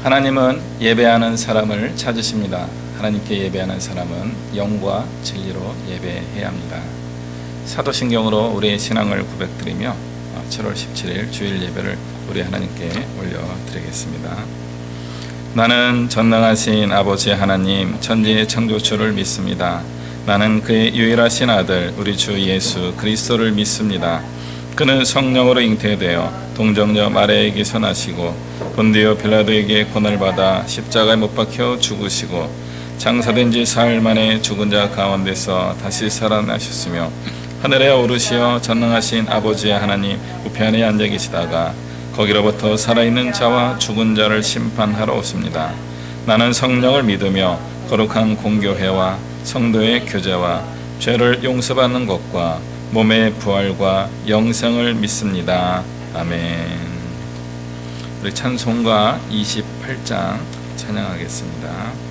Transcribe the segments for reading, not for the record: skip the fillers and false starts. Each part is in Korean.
하나님은 예배하는 사람을 찾으십니다. 하나님께 예배하는 사람은 영과 진리로 예배해야 합니다. 사도신경으로 우리의 신앙을 고백드리며 7월 17일 주일 예배를 우리 하나님께 올려드리겠습니다. 나는 전능하신 아버지 하나님 천지의 창조주를 믿습니다. 나는 그의 유일하신 아들 우리 주 예수 그리스도를 믿습니다. 그는 성령으로 잉태되어 동정녀 마리아에게서 나시고 본디오 빌라도에게 고난을 받아 십자가에 못 박혀 죽으시고 장사된 지 사흘 만에 죽은 자 가운데서 다시 살아나셨으며 하늘에 오르시어 전능하신 아버지 하나님 우편에 앉아 계시다가 거기로부터 살아있는 자와 죽은 자를 심판하러 오십니다. 나는 성령을 믿으며 거룩한 공교회와 성도의 교제와 죄를 용서받는 것과 몸의 부활과 영생을 믿습니다. 아멘. 우리 찬송가 28장 찬양하겠습니다.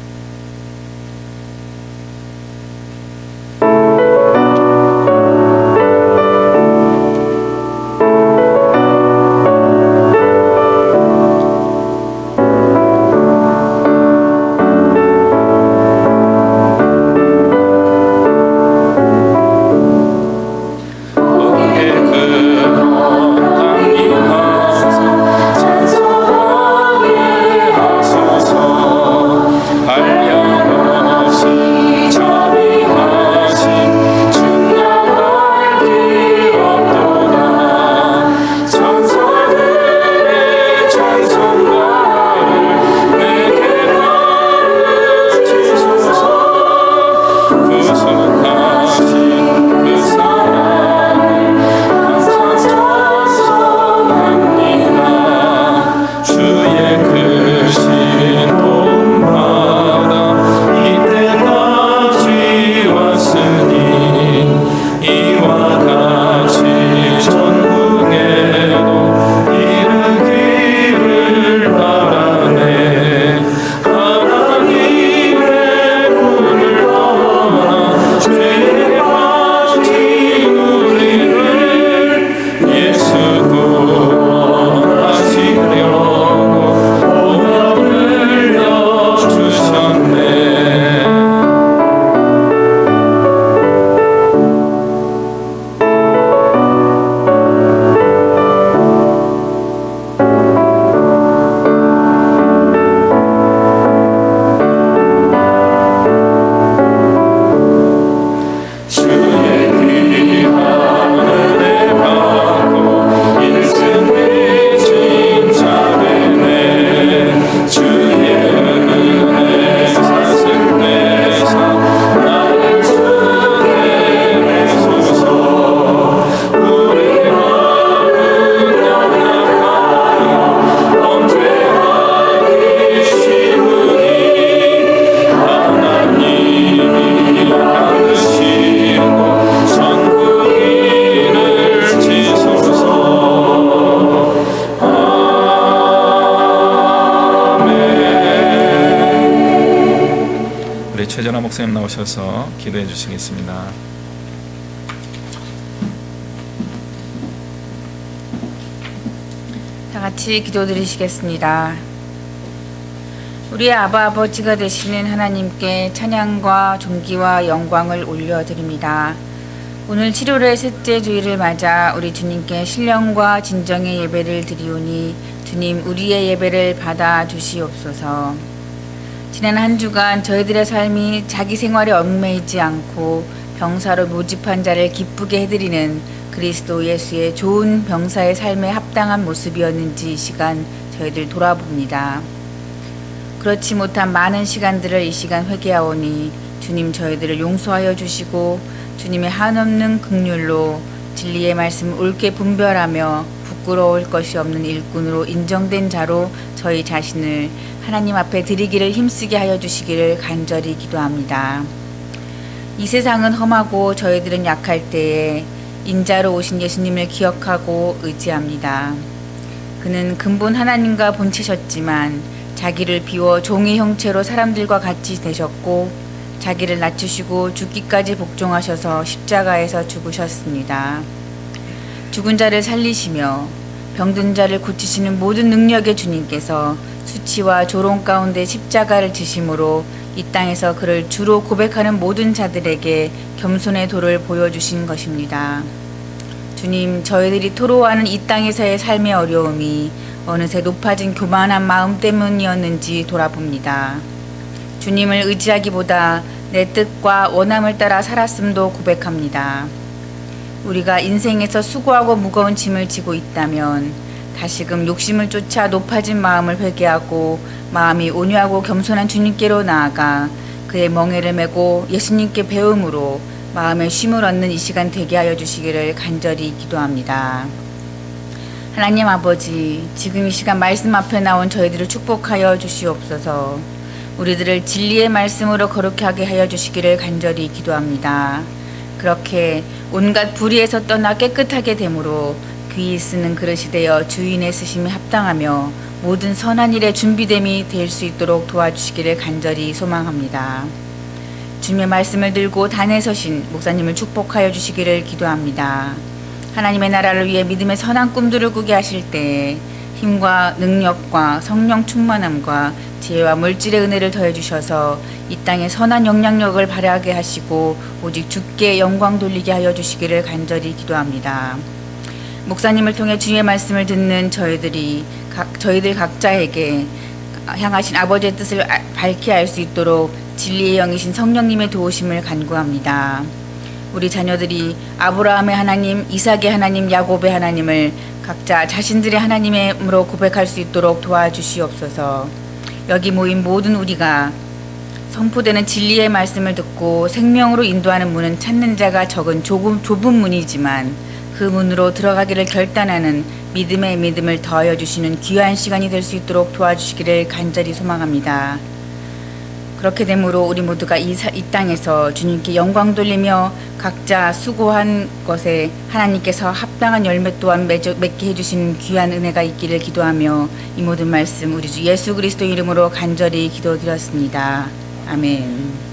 최전화 목사님 나오셔서 기도해 주시겠습니다. 다 같이 기도드리시겠습니다. 우리의 아버지가 되시는 하나님께 찬양과 존귀와 영광을 올려드립니다. 오늘 7월의 셋째 주일을 맞아 우리 주님께 신령과 진정의 예배를 드리오니 주님 우리의 예배를 받아 주시옵소서. 지난 한 주간 저희들의 삶이 자기 생활에 얽매이지 않고 병사로 모집한 자를 기쁘게 해드리는 그리스도 예수의 좋은 병사의 삶에 합당한 모습이었는지 이 시간 저희들 돌아봅니다. 그렇지 못한 많은 시간들을 이 시간 회개하오니 주님 저희들을 용서하여 주시고 주님의 한없는 긍휼로 진리의 말씀을 옳게 분별하며 부끄러울 것이 없는 일꾼으로 인정된 자로 저희 자신을 하나님 앞에 드리기를 힘쓰게 하여 주시기를 간절히 기도합니다. 이 세상은 험하고 저희들은 약할 때에 인자로 오신 예수님을 기억하고 의지합니다. 그는 근본 하나님과 본체셨지만 자기를 비워 종의 형체로 사람들과 같이 되셨고 자기를 낮추시고 죽기까지 복종하셔서 십자가에서 죽으셨습니다. 죽은 자를 살리시며 병든 자를 고치시는 모든 능력의 주님께서 수치와 조롱 가운데 십자가를 지심으로 이 땅에서 그를 주로 고백하는 모든 자들에게 겸손의 도를 보여주신 것입니다. 주님, 저희들이 토로하는 이 땅에서의 삶의 어려움이 어느새 높아진 교만한 마음 때문이었는지 돌아봅니다. 주님을 의지하기보다 내 뜻과 원함을 따라 살았음도 고백합니다. 우리가 인생에서 수고하고 무거운 짐을 지고 있다면 다시금 욕심을 쫓아 높아진 마음을 회개하고 마음이 온유하고 겸손한 주님께로 나아가 그의 멍에를 메고 예수님께 배움으로 마음의 쉼을 얻는 이 시간 되게 하여 주시기를 간절히 기도합니다. 하나님 아버지, 지금 이 시간 말씀 앞에 나온 저희들을 축복하여 주시옵소서. 우리들을 진리의 말씀으로 거룩하게 하여 주시기를 간절히 기도합니다. 그렇게 온갖 불의에서 떠나 깨끗하게 됨으로 귀히 쓰는 그릇이 되어 주인의 쓰심에 합당하며 모든 선한 일에 준비됨이 될 수 있도록 도와주시기를 간절히 소망합니다. 주님의 말씀을 들고 단에 서신 목사님을 축복하여 주시기를 기도합니다. 하나님의 나라를 위해 믿음의 선한 꿈들을 꾸게 하실 때 힘과 능력과 성령 충만함과 지혜와 물질의 은혜를 더해 주셔서 이 땅에 선한 영향력을 발휘하게 하시고 오직 주께 영광 돌리게 하여 주시기를 간절히 기도합니다. 목사님을 통해 주의 말씀을 듣는 저희들 각자에게 향하신 아버지의 뜻을 밝히 알 수 있도록 진리의 영이신 성령님의 도우심을 간구합니다. 우리 자녀들이 아브라함의 하나님, 이삭의 하나님, 야곱의 하나님을 각자 자신들의 하나님으로 고백할 수 있도록 도와주시옵소서. 여기 모인 모든 우리가 선포되는 진리의 말씀을 듣고 생명으로 인도하는 문은 찾는 자가 좁은 문이지만 그 문으로 들어가기를 결단하는 믿음의 믿음을 더하여 주시는 귀한 시간이 될 수 있도록 도와주시기를 간절히 소망합니다. 그렇게 되므로 우리 모두가 이 땅에서 주님께 영광 돌리며 각자 수고한 것에 하나님께서 합당한 열매 또한 맺게 해주시는 귀한 은혜가 있기를 기도하며 이 모든 말씀 우리 주 예수 그리스도 이름으로 간절히 기도드렸습니다. 아멘.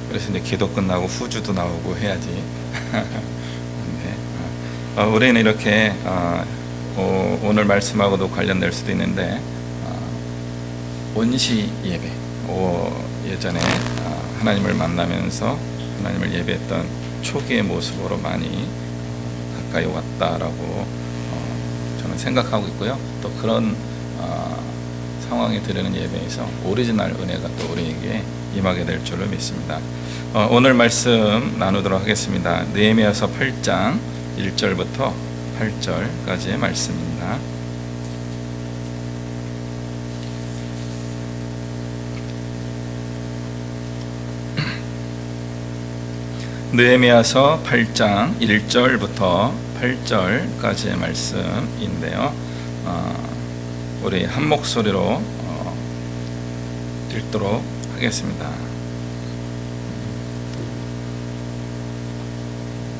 그래서 이제 기도 끝나고 후주도 나오고 해야지. 네. 우리는 이렇게 오늘 말씀하고도 관련될 수도 있는데 원시 예배, 예전에 하나님을 만나면서 하나님을 예배했던 초기의 모습으로 많이 가까이 왔다라고 저는 생각하고 있고요. 또 그런 상황에 드리는 예배에서 오리지널 은혜가 또 우리에게 임하게 될 줄을 믿습니다. 오늘 말씀 나누도록 하겠습니다. 느헤미야서 8장 1절부터 8절까지의 말씀입니다. 느헤미야서 8장 1절부터 8절까지의 말씀인데요. 우리 한 목소리로 읽도록 하겠습니다.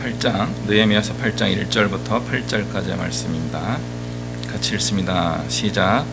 8장, 느헤미야서 8장 1절부터 8절까지의 말씀입니다. 같이 읽습니다. 시작.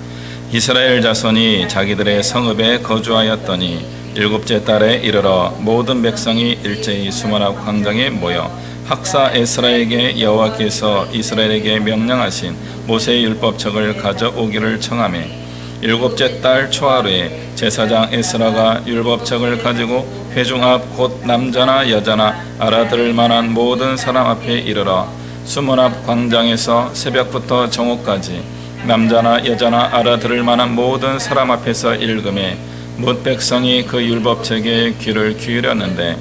이스라엘 자손이 자기들의 성읍에 거주하였더니 일곱째 달에 이르러 모든 백성이 일제히 수문앞 광장에 모여 학사 에스라에게 여호와께서 이스라엘에게 명령하신 모세의 율법책을 가져오기를 청하매 일곱째 달 초하루에 제사장 에스라가 율법책을 가지고 회중 앞 곧 남자나 여자나 알아들을 만한 모든 사람 앞에 이르러 수문 앞 광장에서 새벽부터 정오까지 남자나 여자나 알아들을 만한 모든 사람 앞에서 읽음에 뭇 백성이 그 율법책에 귀를 기울였는데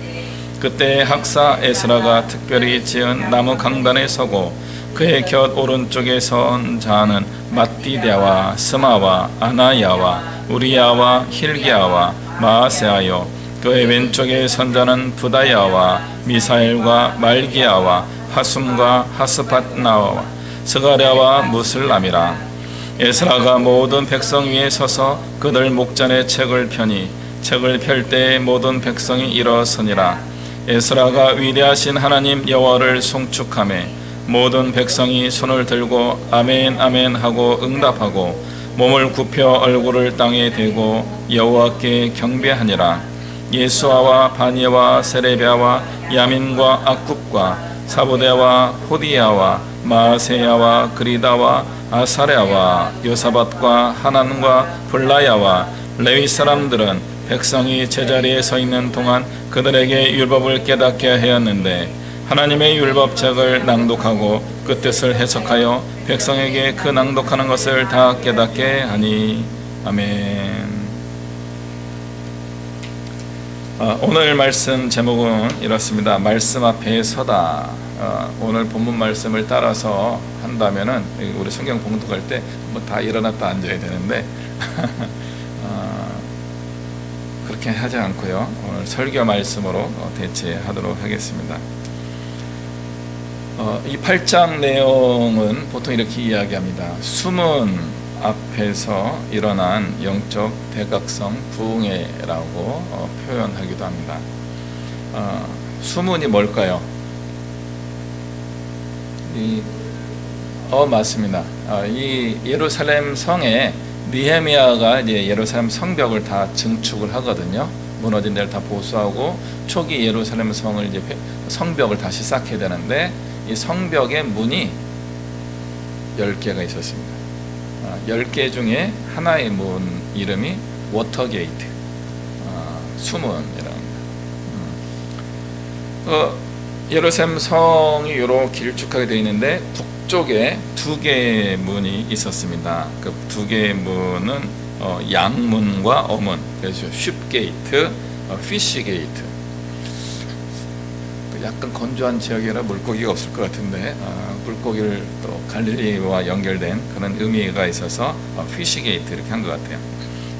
그때 학사 에스라가 특별히 지은 나무 강단에 서고 그의 곁 오른쪽에 선 자는 mat디대와 스마와 아나야와 우리야와 힐기야와 마아세아요 그의 왼쪽에 선 자는 부다야와 미사엘과 말기야와 하숨과 하스팟나와 스가랴와 무슬람이라. 에스라가 모든 백성 위에 서서 그들 목전에 책을 펴니 책을 펼 때에 모든 백성이 일어서니라. 에스라가 위대하신 하나님 여호와를 송축하매 모든 백성이 손을 들고 아멘 아멘 하고 응답하고 몸을 굽혀 얼굴을 땅에 대고 여호와께 경배하니라. 예수아와 바니와 세레비아와 야민과 악굽과 사보대와 호디야와 마세야와 그리다와 아사랴와 요사밧과 하난과 블라야와 레위 사람들은 백성이 제자리에 서 있는 동안 그들에게 율법을 깨닫게 하였는데 하나님의 율법책을 낭독하고 그 뜻을 해석하여 백성에게 그 낭독하는 것을 다 깨닫게 하니. 아멘. 오늘 말씀 제목은 이렇습니다. 말씀 앞에 서다. 오늘 본문 말씀을 따라서 한다면은 우리 성경 봉독할 때 뭐 다 일어났다 앉아야 되는데 그렇게 하지 않고요. 오늘 설교 말씀으로 대체하도록 하겠습니다. 이 8장 내용은 보통 이렇게 이야기합니다. 수문 앞에서 일어난 영적 대각성 부흥회라고 표현하기도 합니다. 수문이 뭘까요? 맞습니다. 이 예루살렘 성에 느헤미야가 이제 예루살렘 성벽을 다 증축을 하거든요. 무너진 데를 다 보수하고 초기 예루살렘 성을 이제 성벽을 다시 쌓게 되는데 이 성벽의 문이 10개가 있었습니다. 10개 중에 하나의 문 이름이 워터게이트, 수문이랍니다. 예루살렘 성이 이렇게 길쭉하게 되어 있는데 북쪽에 2개의 문이 있었습니다. 그 2개의 문은 양문과 어문, 그래서 쉽게이트, 피쉬게이트. 약간 건조한 지역이라 물고기가 없을 것 같은데 물고기를 또 갈릴리와 연결된 그런 의미가 있어서 피쉬게이트 이렇게 한 것 같아요.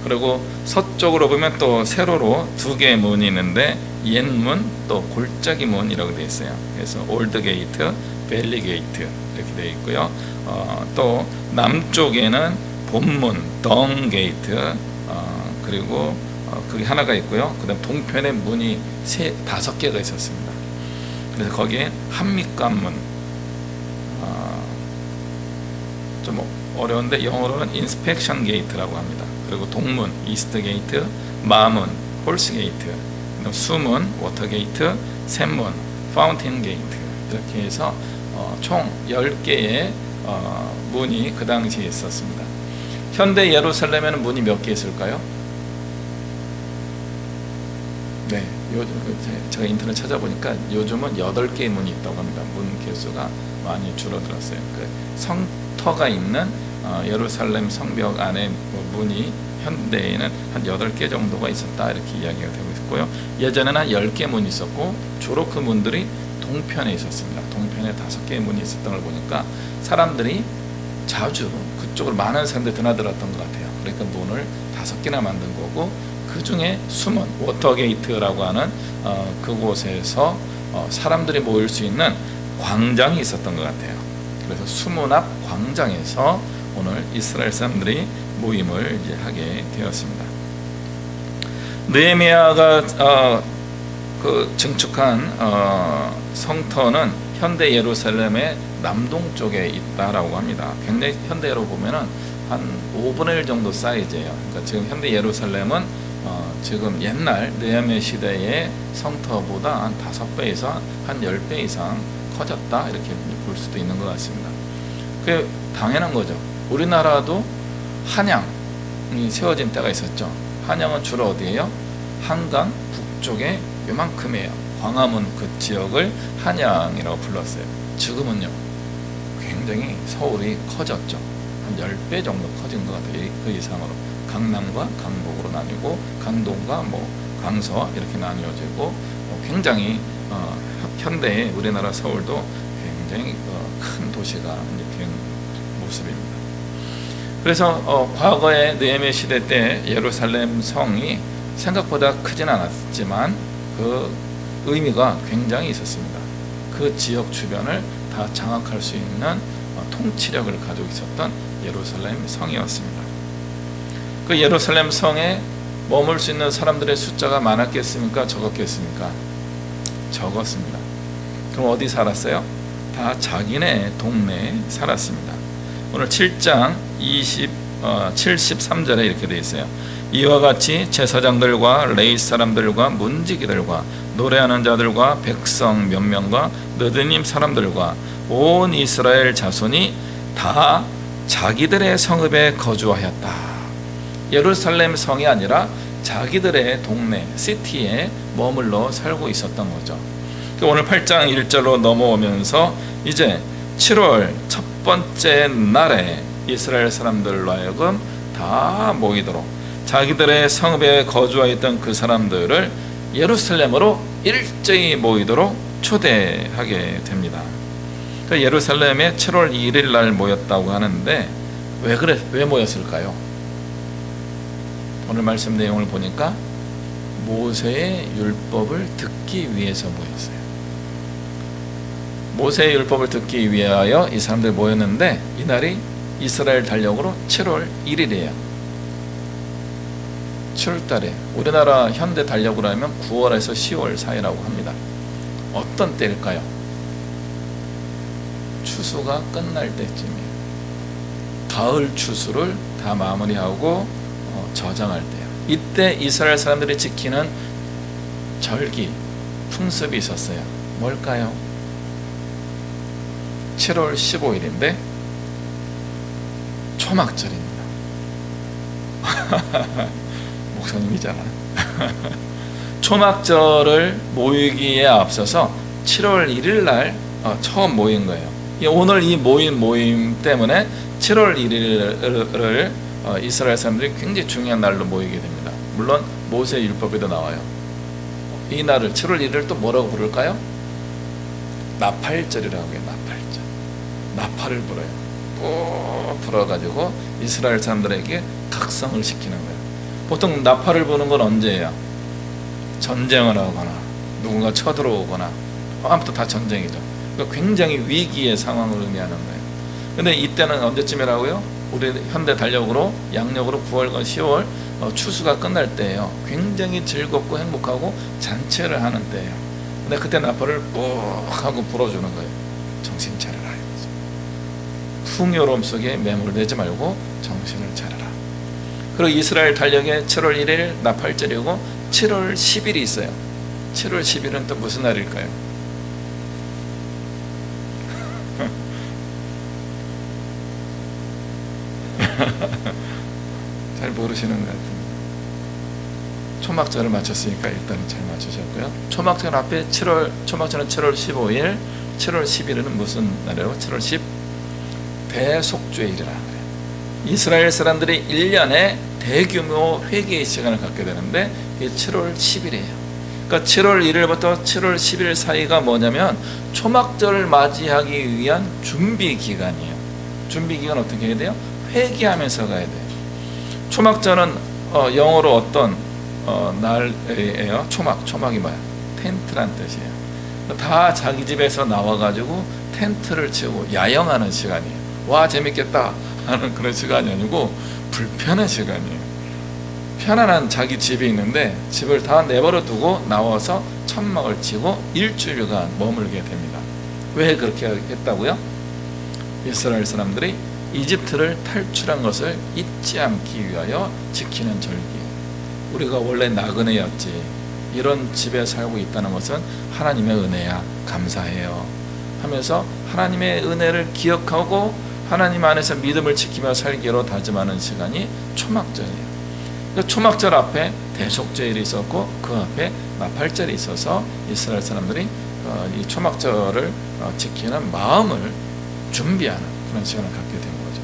그리고 서쪽으로 보면 또 세로로 2개의 문이 있는데 옛문 또 골짜기 문이라고 되어 있어요. 그래서 올드 게이트, 벨리 게이트 이렇게 되어 있고요. 또 남쪽에는 본문, 덩 게이트, 그리고 그게 하나가 있고요. 그다음 동편에 문이 5개가 있었습니다. 그래서 거기에 한밑관문, 좀 어려운데 영어로는 인스펙션 게이트라고 합니다. 그리고 동문, 이스트 게이트, 마문, 홀스 게이트, 수문, 워터 게이트, 샘문, 파운틴 게이트 이렇게 해서 총 10개의 문이 그 당시에 있었습니다. 현대 예루살렘에는 문이 몇 개 있을까요? 네, 제가 인터넷 찾아보니까 요즘은 8개의 문이 있다고 합니다. 문 개수가 많이 줄어들었어요. 그 성터가 있는 예루살렘 성벽 안에 문이 현대에는 한 8개 정도가 있었다 이렇게 이야기가 되고 있고요. 예전에는 한 10개 문이 있었고 주로 그 문들이 동편에 있었습니다. 동편에 5개의 문이 있었던 걸 보니까 사람들이 자주 그쪽으로 많은 사람들이 드나들었던 것 같아요. 그러니까 문을 5개나 만든 거고 그 중에 수문, 워터게이트라고 하는 그곳에서 사람들이 모일 수 있는 광장이 있었던 것 같아요. 그래서 수문 앞 광장에서 오늘 이스라엘 사람들이 모임을 이제 하게 되었습니다. 느헤미야가 그 증축한 성터는 현대 예루살렘의 남동쪽에 있다라고 합니다. 굉장히 현대로 보면은 한 5분의 1 정도 사이즈예요. 그러니까 지금 현대 예루살렘은 지금 옛날 느헤미야 시대의 성터보다 한 5배 이상, 한 10배 이상 커졌다 이렇게 볼 수도 있는 것 같습니다. 그게 당연한 거죠. 우리나라도 한양이 세워진 때가 있었죠. 한양은 주로 어디예요? 한강 북쪽에 요만큼이에요. 광화문 그 지역을 한양이라고 불렀어요. 지금은요 굉장히 서울이 커졌죠. 한 10배 정도 커진 것 같아요. 그 이상으로 강남과 강북으로 나뉘고 강동과 강서 이렇게 나뉘어지고 굉장히 현대의 우리나라 서울도 굉장히 큰 도시가 된 모습입니다. 그래서 과거의 느헤미야 시대 때 예루살렘 성이 생각보다 크진 않았지만 그 의미가 굉장히 있었습니다. 그 지역 주변을 다 장악할 수 있는 통치력을 가지고 있었던 예루살렘 성이었습니다. 그 예루살렘 성에 머물 수 있는 사람들의 숫자가 많았겠습니까? 적었겠습니까? 적었습니다. 그럼 어디 살았어요? 다 자기네 동네에 살았습니다. 오늘 7장 73절에 이렇게 되어 있어요. 이와 같이 제사장들과 레위 사람들과 문지기들과 노래하는 자들과 백성 몇 명과 느드님 사람들과 온 이스라엘 자손이 다 자기들의 성읍에 거주하였다. 예루살렘 성이 아니라 자기들의 동네, 시티에 머물러 살고 있었던 거죠. 오늘 8장 1절로 넘어오면서 이제 7월 첫 번째 날에 이스라엘 사람들로 하여금 다 모이도록 자기들의 성읍에 거주하였던 그 사람들을 예루살렘으로 일제히 모이도록 초대하게 됩니다. 그러니까 예루살렘에 7월 1일 날 모였다고 하는데 왜 모였을까요? 오늘 말씀 내용을 보니까 모세의 율법을 듣기 위해서 모였어요. 모세의 율법을 듣기 위하여 이 사람들이 모였는데 이날이 이스라엘 달력으로 7월 1일이에요. 7월 달에 우리나라 현대 달력으로 하면 9월에서 10월 사이라고 합니다. 어떤 때일까요? 추수가 끝날 때쯤이에요. 가을 추수를 다 마무리하고 저장할 때요. 이때 이스라엘 사람들이 지키는 절기, 풍습이 있었어요. 뭘까요? 7월 15일인데 초막절입니다. 목사님이잖아. 초막절을 모이기에 앞서서 7월 1일 날 처음 모인 거예요. 오늘 이 모임 때문에 7월 1일을 이스라엘 사람들이 굉장히 중요한 날로 모이게 됩니다. 물론 모세 율법에도 나와요. 이 날을 7월 1일을 또 뭐라고 부를까요? 나팔절이라고 해요. 나팔절. 나팔을 불어요. 꼭 불어가지고 이스라엘 사람들에게 각성을 시키는 거예요. 보통 나팔을 부는 건 언제예요? 전쟁을 하거나 누군가 쳐들어오거나 아무튼 다 전쟁이죠. 그러니까 굉장히 위기의 상황을 의미하는 거예요. 근데 이때는 언제쯤이라고요? 우리 현대 달력으로 양력으로 9월과 10월 추수가 끝날 때예요. 굉장히 즐겁고 행복하고 잔치를 하는 때예요. 근데 그때 나팔을 꼭 하고 불어주는 거예요. 정신 차려라 이거죠. 풍요로움 속에 매몰되지 말고 정신을 차려라. 그리고 이스라엘 달력에 7월 1일 나팔절이고 7월 10일이 있어요. 7월 10일은 또 무슨 날일까요? 잘 모르시는 것 같은데 초막절을 맞췄으니까 일단은 잘 맞추셨고요. 초막절 앞에 초막절은 7월 15일, 7월 11일은 무슨 날이에요? 7월 10 대속죄일이라 그래요. 이스라엘 사람들이 1년에 대규모 회개의 시간을 갖게 되는데 이게 7월 10일이에요. 그러니까 7월 1일부터 7월 10일 사이가 뭐냐면 초막절을 맞이하기 위한 준비 기간이에요. 준비 기간 어떻게 해야 돼요? 회개하면서 가야 돼요. 초막절은 영어로 어떤 날이에요? 초막이 뭐야? 텐트란 뜻이에요. 다 자기 집에서 나와가지고 텐트를 치고 야영하는 시간이에요. 와 재밌겠다 하는 그런 시간이 아니고 불편한 시간이에요. 편안한 자기 집이 있는데 집을 다 내버려 두고 나와서 천막을 치고 일주일간 머물게 됩니다. 왜 그렇게 했다고요? 이스라엘 사람들이 이집트를 탈출한 것을 잊지 않기 위하여 지키는 절기예요. 우리가 원래 나그네였지 이런 집에 살고 있다는 것은 하나님의 은혜야 감사해요 하면서 하나님의 은혜를 기억하고 하나님 안에서 믿음을 지키며 살기로 다짐하는 시간이 초막절이에요. 그러니까 초막절 앞에 대속죄일이 있었고 그 앞에 나팔절이 있어서 이스라엘 사람들이 이 초막절을 지키는 마음을 준비하는 그런 시간을 갖게 된 거죠.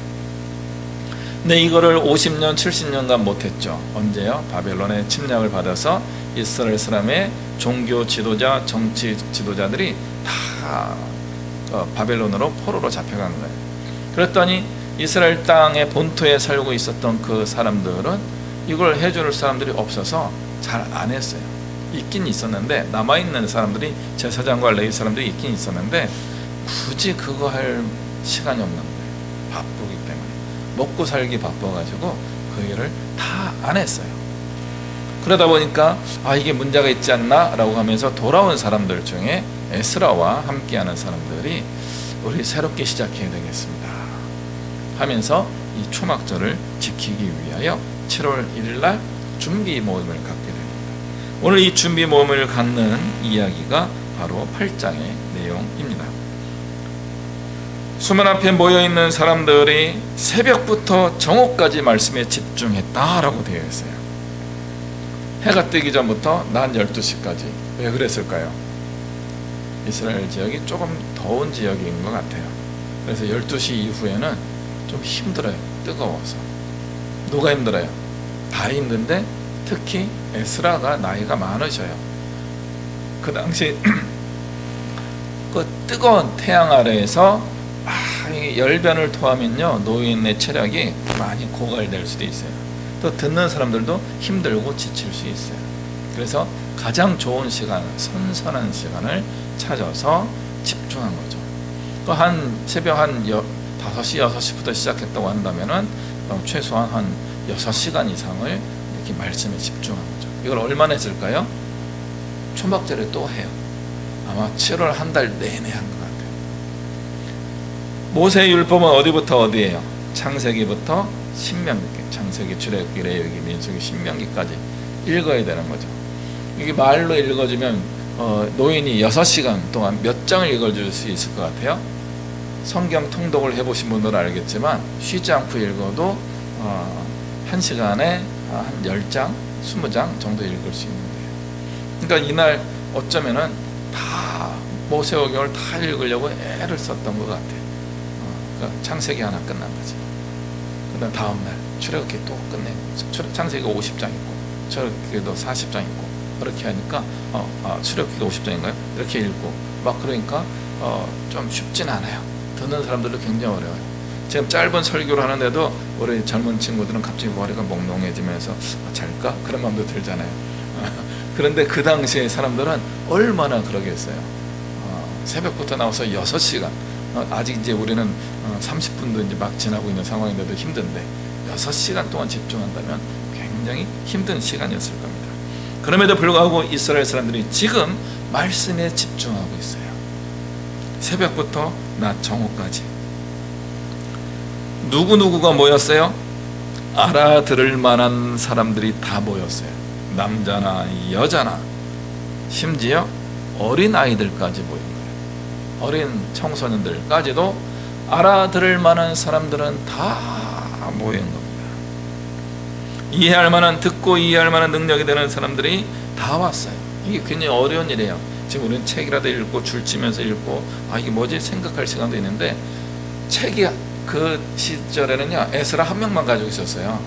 근데 이거를 50년, 70년간 못했죠. 언제요? 바벨론의 침략을 받아서 이스라엘 사람의 종교 지도자, 정치 지도자들이 다 바벨론으로 포로로 잡혀간 거예요. 그랬더니 이스라엘 땅의 본토에 살고 있었던 그 사람들은 이걸 해줄 사람들이 없어서 잘 안 했어요. 있긴 있었는데 남아있는 사람들이 제사장과 레위 사람들이 있긴 있었는데 굳이 그거 할 시간이 없는 거예요. 바쁘기 때문에 먹고 살기 바빠가지고 그 일을 다 안 했어요. 그러다 보니까 이게 문제가 있지 않나 라고 하면서 돌아온 사람들 중에 에스라와 함께하는 사람들이 우리 새롭게 시작해야 되겠습니다 하면서 이 초막절을 지키기 위하여 7월 1일 날 준비 모임을 갖게 됩니다. 오늘 이 준비 모임을 갖는 이야기가 바로 8장의 내용입니다. 수문 앞에 모여있는 사람들이 새벽부터 정오까지 말씀에 집중했다라고 되어 있어요. 해가 뜨기 전부터 낮 12시까지. 왜 그랬을까요? 이스라엘 지역이 조금 더운 지역인 것 같아요. 그래서 12시 이후에는 좀 힘들어요. 뜨거워서. 누가 힘들어요? 다 힘든데 특히 에스라가 나이가 많으셔요. 그 당시 그 뜨거운 태양 아래에서 열변을 토하면요, 노인의 체력이 많이 고갈될 수도 있어요. 또 듣는 사람들도 힘들고 지칠 수 있어요. 그래서 가장 좋은 시간, 선선한 시간을 찾아서 집중한 거죠. 또 새벽 한 5시, 6시부터 시작했다고 한다면은 최소한 한 6시간 이상을 이렇게 말씀에 집중한 거죠. 이걸 얼마나 했을까요? 초막절에 또 해요. 아마 7월 한 달 내내 한 것 같아요. 모세의 율법은 어디부터 어디예요? 창세기부터 신명기, 창세기, 출애굽기, 레위기, 민수기, 신명기까지 읽어야 되는 거죠. 이게 말로 읽어주면 노인이 6시간 동안 몇 장을 읽어줄 수 있을 것 같아요? 성경 통독을 해보신 분들은 알겠지만 쉬지 않고 읽어도 1시간에 한 10장, 20장 정도 읽을 수 있는데요. 그러니까 이날 어쩌면은 다 모세오경을 다 읽으려고 애를 썼던 것 같아요. 그러니까 창세기 하나 끝난 거지. 그다음 다음날 출애굽기 또 끝내고, 창세기가 50장 있고 출애굽기도 40장 있고, 그렇게 하니까 출애굽기가 50장인가요? 이렇게 읽고 막 그러니까 좀 쉽진 않아요. 듣는 사람들도 굉장히 어려워요. 지금 짧은 설교를 하는데도 우리 젊은 친구들은 갑자기 머리가 몽롱해지면서 잘까? 그런 마음도 들잖아요. 그런데 그 당시에 사람들은 얼마나 그러겠어요. 새벽부터 나와서 6시간, 아직 이제 우리는 30분도 이제 막 지나고 있는 상황인데도 힘든데 6시간 동안 집중한다면 굉장히 힘든 시간이었을 겁니다. 그럼에도 불구하고 이스라엘 사람들이 지금 말씀에 집중하고 있어요. 새벽부터 낮 정오까지. 누구누구가 모였어요? 알아들을 만한 사람들이 다 모였어요. 남자나 여자나 심지어 어린 아이들까지 모인 거예요. 어린 청소년들까지도 알아들을 만한 사람들은 다 모인 겁니다. 이해할 만한, 듣고 이해할 만한 능력이 되는 사람들이 다 왔어요. 이게 굉장히 어려운 일이에요. 지금 우리는 책이라도 읽고 줄치면서 읽고 이게 뭐지 생각할 시간도 있는데, 책이 그 시절에는요 에스라 한 명만 가지고 있었어요.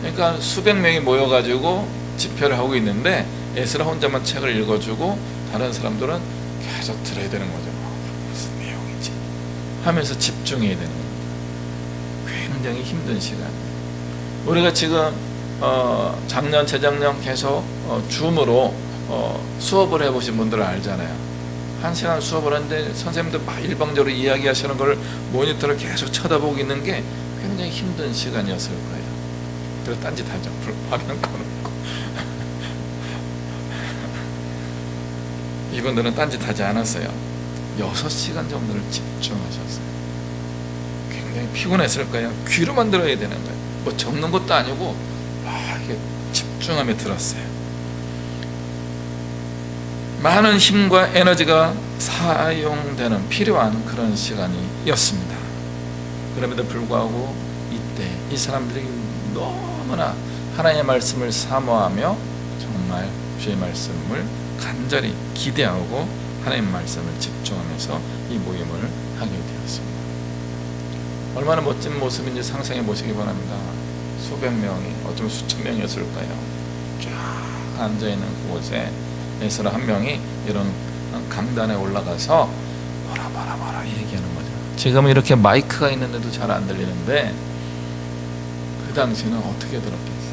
그러니까 수백 명이 모여가지고 집회를 하고 있는데 에스라 혼자만 책을 읽어주고 다른 사람들은 계속 들어야 되는 거죠. 무슨 내용이지 하면서 집중해야 되는 겁니다. 굉장히 힘든 시간. 우리가 지금 작년, 재작년 계속 줌으로 수업을 해보신 분들은 알잖아요. 1시간 수업을 하는데 선생님들 막 일방적으로 이야기하시는 걸 모니터를 계속 쳐다보고 있는 게 굉장히 힘든 시간이었을 거예요. 그래서 딴짓하죠. 화면 꺼놓고. 이분들은 딴짓하지 않았어요. 6시간 정도를 집중하셨어요. 굉장히 피곤했을 거예요. 귀로만 들어야 되는 거예요. 뭐 적는 것도 아니고 이렇게 집중하며 들었어요. 많은 힘과 에너지가 사용되는 필요한 그런 시간이었습니다. 그럼에도 불구하고 이때 이 사람들이 너무나 하나님의 말씀을 사모하며 정말 주의 말씀을 간절히 기대하고 하나님의 말씀을 집중하면서 이 모임을 하게 되었습니다. 얼마나 멋진 모습인지 상상해 보시기 바랍니다. 수백 명이, 어쩌면 수천 명이었을까요? 쫙 앉아있는 그곳에 에스라 한 명이 이런 강단에 올라가서 뭐라 얘기하는 거죠. 지금 이렇게 마이크가 있는데도 잘 안 들리는데 그 당시는 어떻게 들었겠어요?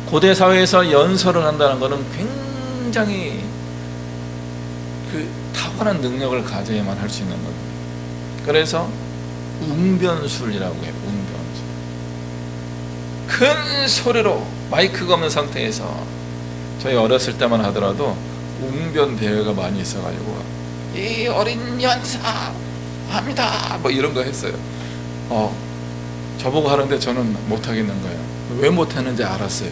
고대 사회에서 연설을 한다는 것은 굉장히 그 타고난 능력을 가져야만 할 수 있는 겁니다. 그래서 웅변술이라고 해요. 웅변술. 큰 소리로 마이크가 없는 상태에서, 저희 어렸을 때만 하더라도 웅변 대회가 많이 있어가지고 이 어린 연사 합니다 뭐 이런 거 했어요. 저보고 하는데 저는 못하겠는 거예요. 왜 못하는지 알았어요.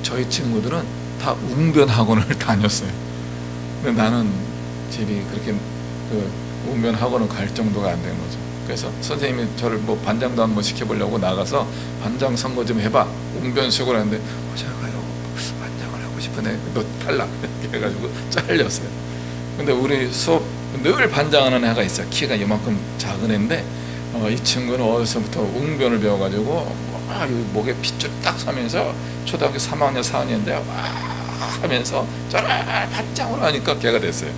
저희 친구들은 다 웅변 학원을 다녔어요. 근데 나는 집이 그렇게 웅변 학원을 갈 정도가 안 된 거죠. 그래서 선생님이 저를 뭐 반장도 한번 시켜보려고 나가서 반장 선거 좀 해봐, 웅변식으로 하는데 제가요 반장을 하고 싶은데 너 탈락 이렇게 해가지고 잘렸어요. 근데 우리 수업 늘 반장하는 애가 있어요. 키가 이만큼 작은 애인데 이 친구는 어디서부터 웅변을 배워가지고 목에 핏줄 딱 서면서 초등학교 3학년 4학년인데 하면서 잘 반장으로 하니까 걔가 됐어요.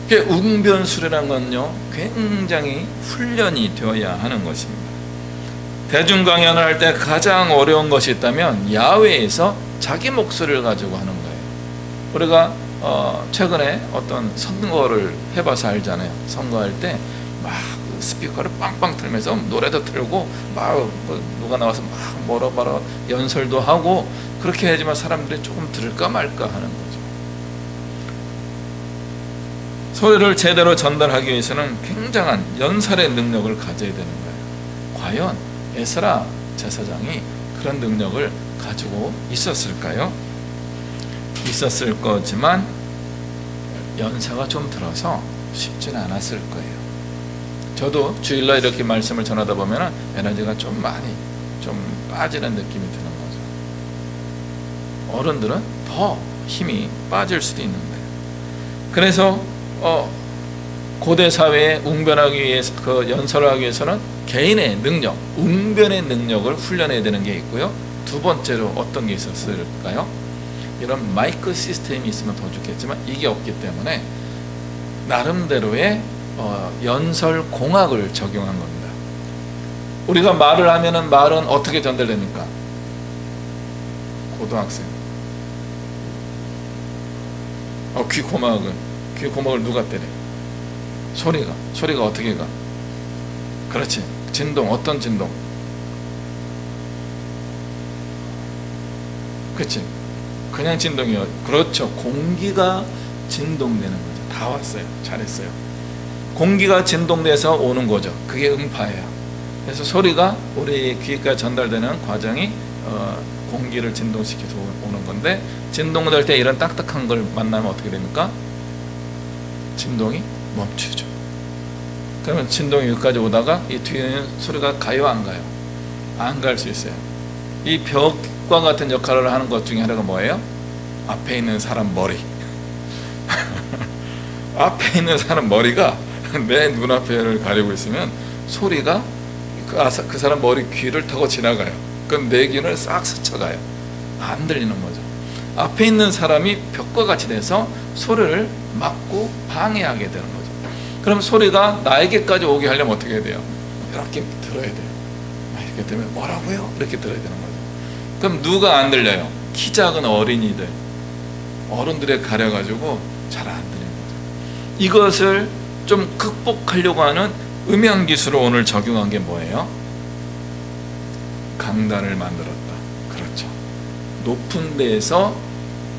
웅변술이라는 건요 굉장히 훈련이 되어야 하는 것입니다. 대중 강연을 할 때 가장 어려운 것이 있다면 야외에서 자기 목소리를 가지고 하는 거예요. 우리가 최근에 어떤 선거를 해봐서 알잖아요. 선거할 때 막 스피커를 빵빵 틀면서 노래도 틀고 막 누가 나와서 막 뭐라 연설도 하고 그렇게 하지만 사람들이 조금 들을까 말까 하는 거죠. 소리를 제대로 전달하기 위해서는 굉장한 연설의 능력을 가져야 되는 거예요. 과연 에스라 제사장이 그런 능력을 가지고 있었을까요? 있었을 거지만 연세가 좀 들어서 쉽지는 않았을 거예요. 저도 주일날 이렇게 말씀을 전하다 보면 에너지가 좀 많이 좀 빠지는 느낌이 드는 거죠. 어른들은 더 힘이 빠질 수도 있는데, 그래서 고대 사회에 웅변하기 위해서 연설을 하기 위해서는 개인의 능력, 웅변의 능력을 훈련해야 되는 게 있고요. 두 번째로 어떤 게 있었을까요? 이런 마이크 시스템이 있으면 더 좋겠지만 이게 없기 때문에 나름대로의 연설 공학을 적용한 겁니다. 우리가 말을 하면은 말은 어떻게 전달됩니까? 고등학생. 귀 고막을 누가 때려? 소리가 어떻게 가? 그렇지. 진동, 어떤 진동? 그렇지. 그냥 진동이요. 그렇죠. 공기가 진동되는 거죠. 다 왔어요. 잘했어요. 공기가 진동돼서 오는 거죠. 그게 음파예요. 그래서 소리가 우리 귀까지 전달되는 과정이 공기를 진동시켜서 오는 건데, 진동될 때 이런 딱딱한 걸 만나면 어떻게 됩니까? 진동이 멈추죠. 그러면 진동이 여기까지 오다가 이 뒤에는 소리가 가요, 안 가요? 안 갈 수 있어요. 이 벽과 같은 역할을 하는 것 중에 하나가 뭐예요? 앞에 있는 사람 머리. 앞에 있는 사람 머리가 내 눈앞에를 가리고 있으면 소리가 그 사람 머리 귀를 타고 지나가요. 그럼 내 귀를 싹 스쳐가요. 안 들리는 거죠. 앞에 있는 사람이 벽과 같이 돼서 소리를 막고 방해하게 되는 거죠. 그럼 소리가 나에게까지 오게 하려면 어떻게 해야 돼요? 이렇게 들어야 돼요. 이렇게 되면 뭐라고요? 이렇게 들어야 되는 거죠. 그럼 누가 안 들려요? 키 작은 어린이들, 어른들에 가려가지고 잘 안 들리는 거죠. 이것을 좀 극복하려고 하는 음향 기술을 오늘 적용한 게 뭐예요? 강단을 만들었다. 그렇죠. 높은 데에서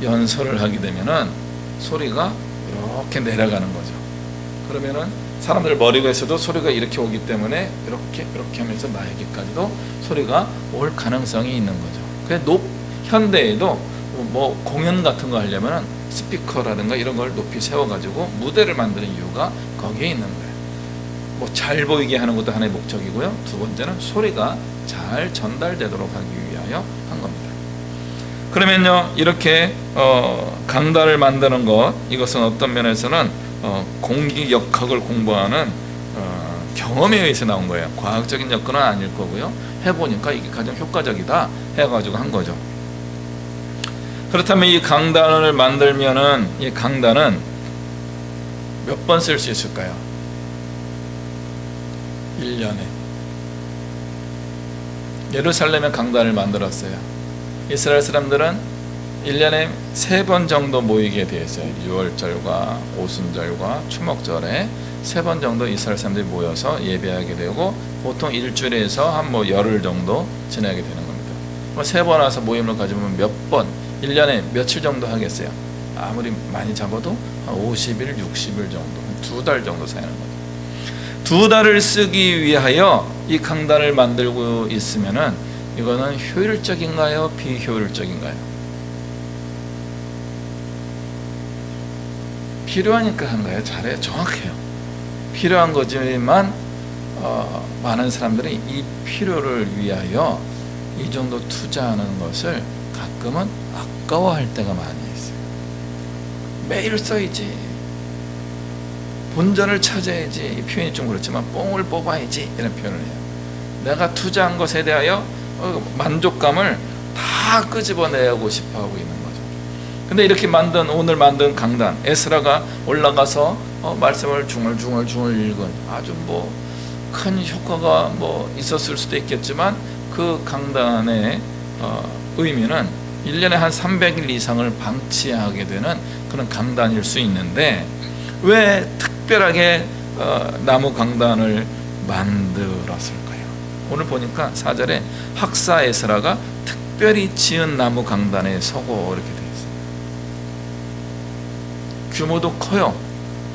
연설을 하게 되면은 소리가 이렇게 내려가는 거죠. 그러면은 사람들 머리에서도 소리가 이렇게 오기 때문에 이렇게 하면서 나에게까지도 소리가 올 가능성이 있는 거죠. 그래서 현대에도 뭐 공연 같은 거 하려면은 스피커라든가 이런 걸 높이 세워가지고 무대를 만드는 이유가 거기에 있는 거예요. 뭐 잘 보이게 하는 것도 하나의 목적이고요. 두 번째는 소리가 잘 전달되도록 하기 위하여 한 겁니다. 그러면요, 이렇게 강단을 만드는 것, 이것은 어떤 면에서는 공기 역학을 공부하는 경험에 의해서 나온 거예요. 과학적인 여건은 아닐 거고요. 해보니까 이게 가장 효과적이다 해가지고 한 거죠. 그렇다면 이 강단을 만들면은 이 강단은 몇 번 쓸 수 있을까요? 1년에. 예루살렘에 강단을 만들었어요. 이스라엘 사람들은 1년에 3번 정도 모이게 되어 있어요. 6월절과 오순절과 추목절에 3번 정도 이스라엘 사람들이 모여서 예배하게 되고, 보통 일주일에서 한 열흘 정도 지나게 되는 겁니다. 3번 와서 모임을 가지면 몇 번, 1년에 며칠 정도 하겠어요? 아무리 많이 잡아도 한 50일, 60일 정도, 2달 정도 사는 거죠. 두 달을 쓰기 위하여 이 강단을 만들고 있으면은 이거는 효율적인가요? 비효율적인가요? 필요하니까 한 거예요. 잘해요. 정확해요. 필요한 거지만 많은 사람들이 이 필요를 위하여 이 정도 투자하는 것을 가끔은 아까워할 때가 많이 있어요. 매일 써야지, 본전을 찾아야지, 이 표현이 좀 그렇지만 뽕을 뽑아야지 이런 표현을 해요. 내가 투자한 것에 대하여 만족감을 다 끄집어내고 싶어 하고 있는 거죠. 근데 이렇게 오늘 만든 강단, 에스라가 올라가서 말씀을 중얼중얼 읽은 아주 큰 효과가 있었을 수도 있겠지만, 그 강단의 의미는 1년에 한 300일 이상을 방치하게 되는 그런 강단일 수 있는데, 왜 특별하게 나무 강단을 만들었을까요? 오늘 보니까 4절에 학사 에스라가 특별히 지은 나무 강단에 서고 이렇게 되어 있어요. 규모도 커요.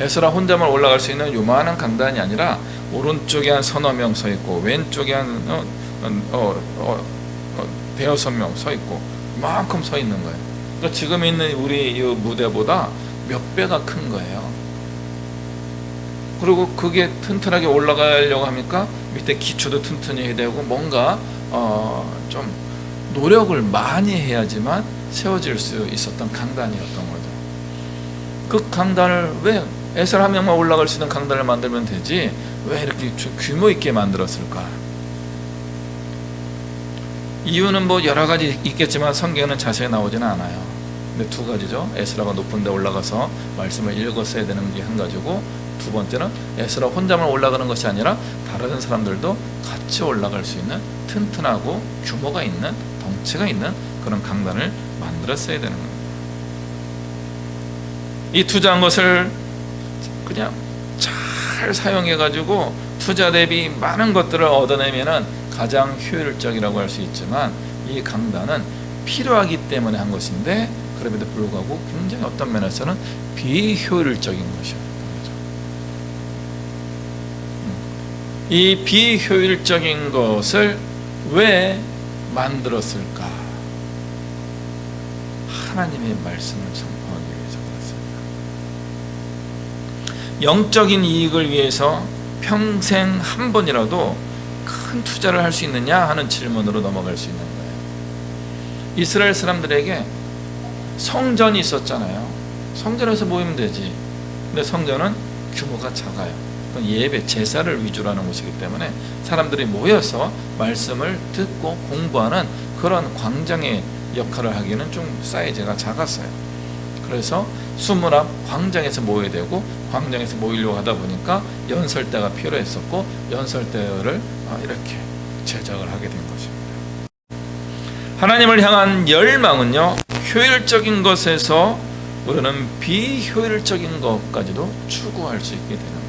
에스라 혼자만 올라갈 수 있는 요만한 강단이 아니라 오른쪽에 한 서너 명 서 있고, 왼쪽에 한 대여섯 명 서 있고, 이만큼 서 있는 거예요. 그러니까 지금 있는 우리 이 무대보다 몇 배가 큰 거예요. 그리고 그게 튼튼하게 올라가려고 하니까 밑에 기초도 튼튼히 해야 되고, 뭔가 좀 노력을 많이 해야지만 세워질 수 있었던 강단이었던 거죠. 그 강단을 왜 에스라 한 명만 올라갈 수 있는 강단을 만들면 되지, 왜 이렇게 규모 있게 만들었을까? 이유는 여러 가지 있겠지만 성경에는 자세히 나오지는 않아요. 근데 두 가지죠. 에스라가 높은 데 올라가서 말씀을 읽었어야 되는 게 한 가지고, 두 번째는 에스라 혼자만 올라가는 것이 아니라 다른 사람들도 같이 올라갈 수 있는 튼튼하고 규모가 있는, 덩치가 있는 그런 강단을 만들었어야 되는 겁니다. 이 투자한 것을 그냥 잘 사용해가지고 투자 대비 많은 것들을 얻어내면은 가장 효율적이라고 할 수 있지만, 이 강단은 필요하기 때문에 한 것인데, 그럼에도 불구하고 굉장히 어떤 면에서는 비효율적인 것이었던 거죠. 이 비효율적인 것을 왜 만들었을까? 하나님의 말씀을 선포하기 위해서 그렇습니다. 영적인 이익을 위해서 평생 한 번이라도 큰 투자를 할 수 있느냐 하는 질문으로 넘어갈 수 있는 거예요. 이스라엘 사람들에게 성전이 있었잖아요. 성전에서 모이면 되지. 근데 성전은 규모가 작아요. 예배, 제사를 위주로 하는 곳이기 때문에 사람들이 모여서 말씀을 듣고 공부하는 그런 광장의 역할을 하기는 좀 사이즈가 작았어요. 그래서 수문 앞 광장에서 모여야 되고, 광장에서 모이려고 하다 보니까 연설대가 필요했었고, 연설대를 이렇게 제작을 하게 된 것입니다. 하나님을 향한 열망은요, 효율적인 것에서 우리는 비효율적인 것까지도 추구할 수 있게 되는 거예요.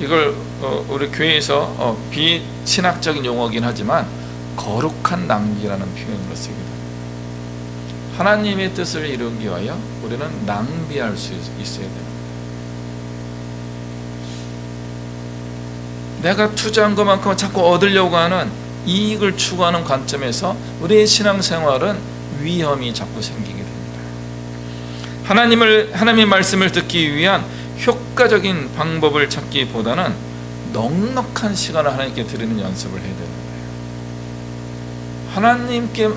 이걸 우리 교회에서 비신학적인 용어긴 하지만 거룩한 낭비라는 표현으로 쓰기도 합니다. 하나님의 뜻을 이루기 위하여 우리는 낭비할 수 있어야 되는 거예요. 내가 투자한 것만큼 자꾸 얻으려고 하는 이익을 추구하는 관점에서 우리의 신앙생활은 위험이 자꾸 생기게 됩니다. 하나님의 말씀을 듣기 위한 효과적인 방법을 찾기보다는 넉넉한 시간을 하나님께 드리는 연습을 해야 되는 거예요. 하나님께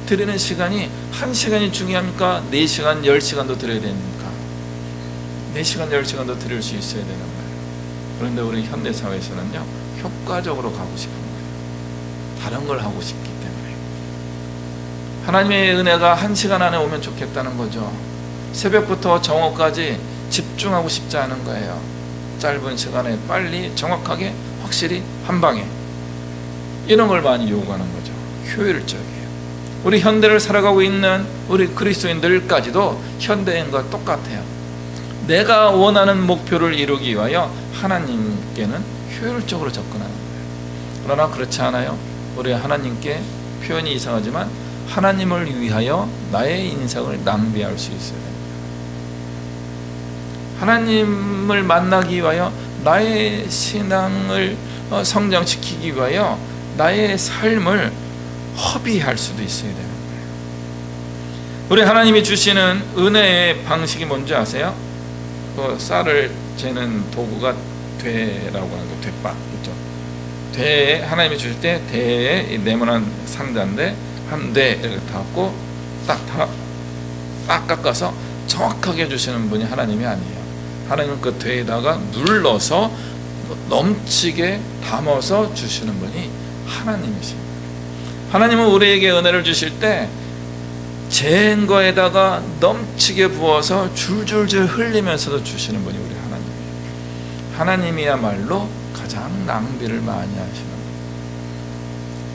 드리는 시간이 1시간이 중요합니까? 4시간, 10시간도 드려야 됩니까? 4시간, 10시간도 드릴 수 있어야 되는 거예요. 그런데 우리 현대사회에서는요, 효과적으로 가고 싶은 거예요. 다른 걸 하고 싶기 때문에. 하나님의 은혜가 1시간 안에 오면 좋겠다는 거죠. 새벽부터 정오까지 집중하고 싶지 않은 거예요. 짧은 시간에 빨리 정확하게 확실히 한 방에, 이런 걸 많이 요구하는 거죠. 효율적이에요. 우리 현대를 살아가고 있는 우리 그리스도인들까지도 현대인과 똑같아요. 내가 원하는 목표를 이루기 위하여 하나님께는 효율적으로 접근하는 거예요. 그러나 그렇지 않아요. 우리 하나님께, 표현이 이상하지만 하나님을 위하여 나의 인생을 낭비할 수 있어야 됩니다. 하나님을 만나기 위하여 나의 신앙을 성장시키기 위하여 나의 삶을 허비할 수도 있어야 되는 거예요. 우리 하나님이 주시는 은혜의 방식이 뭔지 아세요? 그 쌀을 재는 도구가 되라고 하는 거, 되바, 그렇죠? 대에 하나님이 주실 때 대에 네모난 상자인데 한 대 이렇게 닫고 딱 깎아서 정확하게 주시는 분이 하나님이 아니에요. 하나님은 그 대에다가 눌러서 넘치게 담아서 주시는 분이 하나님이십니다. 하나님은 우리에게 은혜를 주실 때 재인 거에다가 넘치게 부어서 줄줄줄 흘리면서도 주시는 분이 우리 하나님이에요. 하나님이야말로 가장 낭비를 많이 하시는 거예요.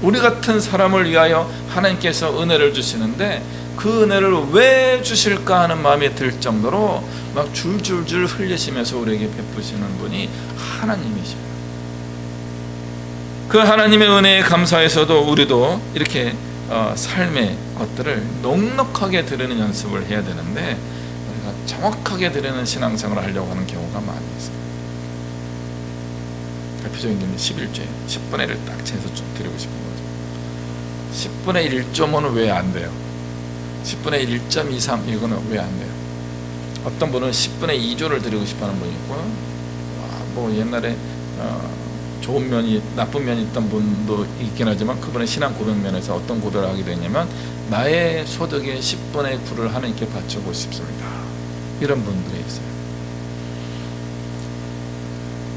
우리 같은 사람을 위하여 하나님께서 은혜를 주시는데 그 은혜를 왜 주실까 하는 마음이 들 정도로 막 줄줄줄 흘리시면서 우리에게 베푸시는 분이 하나님이십니다. 그 하나님의 은혜에 감사해서도 우리도 이렇게 삶의 것들을 넉넉하게 드리는 연습을 해야 되는데 우리가 정확하게 드리는 신앙생활을 하려고 하는 경우가 많이 있어요. 대표적인 게 11조에 10분의 1을 딱 재서 좀 드리고 싶은 거죠. 10분의 1.5는 왜 안 돼요? 10분의 1.23 이거는 왜 안 돼요? 어떤 분은 10분의 2조를 드리고 싶어하는 분이 있고, 뭐 옛날에 좋은 면이 나쁜 면이 있던 분도 있긴 하지만 그분의 신앙 고백 면에서 어떤 고백을 하게 되냐면 나의 소득의 10분의 9를 하나님께 바치고 싶습니다. 이런 분들이 있어요.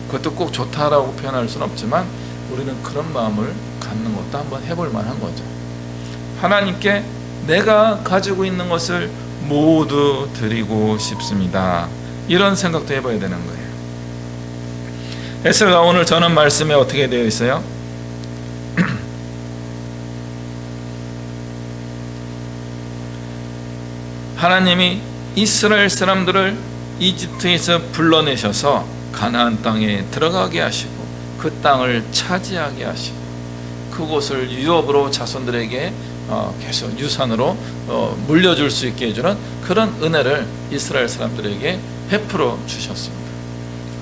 그것도 꼭 좋다라고 표현할 수는 없지만 우리는 그런 마음을 갖는 것도 한번 해볼 만한 거죠. 하나님께 내가 가지고 있는 것을 모두 드리고 싶습니다. 이런 생각도 해봐야 되는 거예요. 에스라가 오늘 전한 말씀에 어떻게 되어 있어요? 하나님이 이스라엘 사람들을 이집트에서 불러내셔서 가나안 땅에 들어가게 하시고 그 땅을 차지하게 하시고 그곳을 유업으로 자손들에게 계속 유산으로 물려줄 수 있게 해주는 그런 은혜를 이스라엘 사람들에게 베풀어 주셨습니다.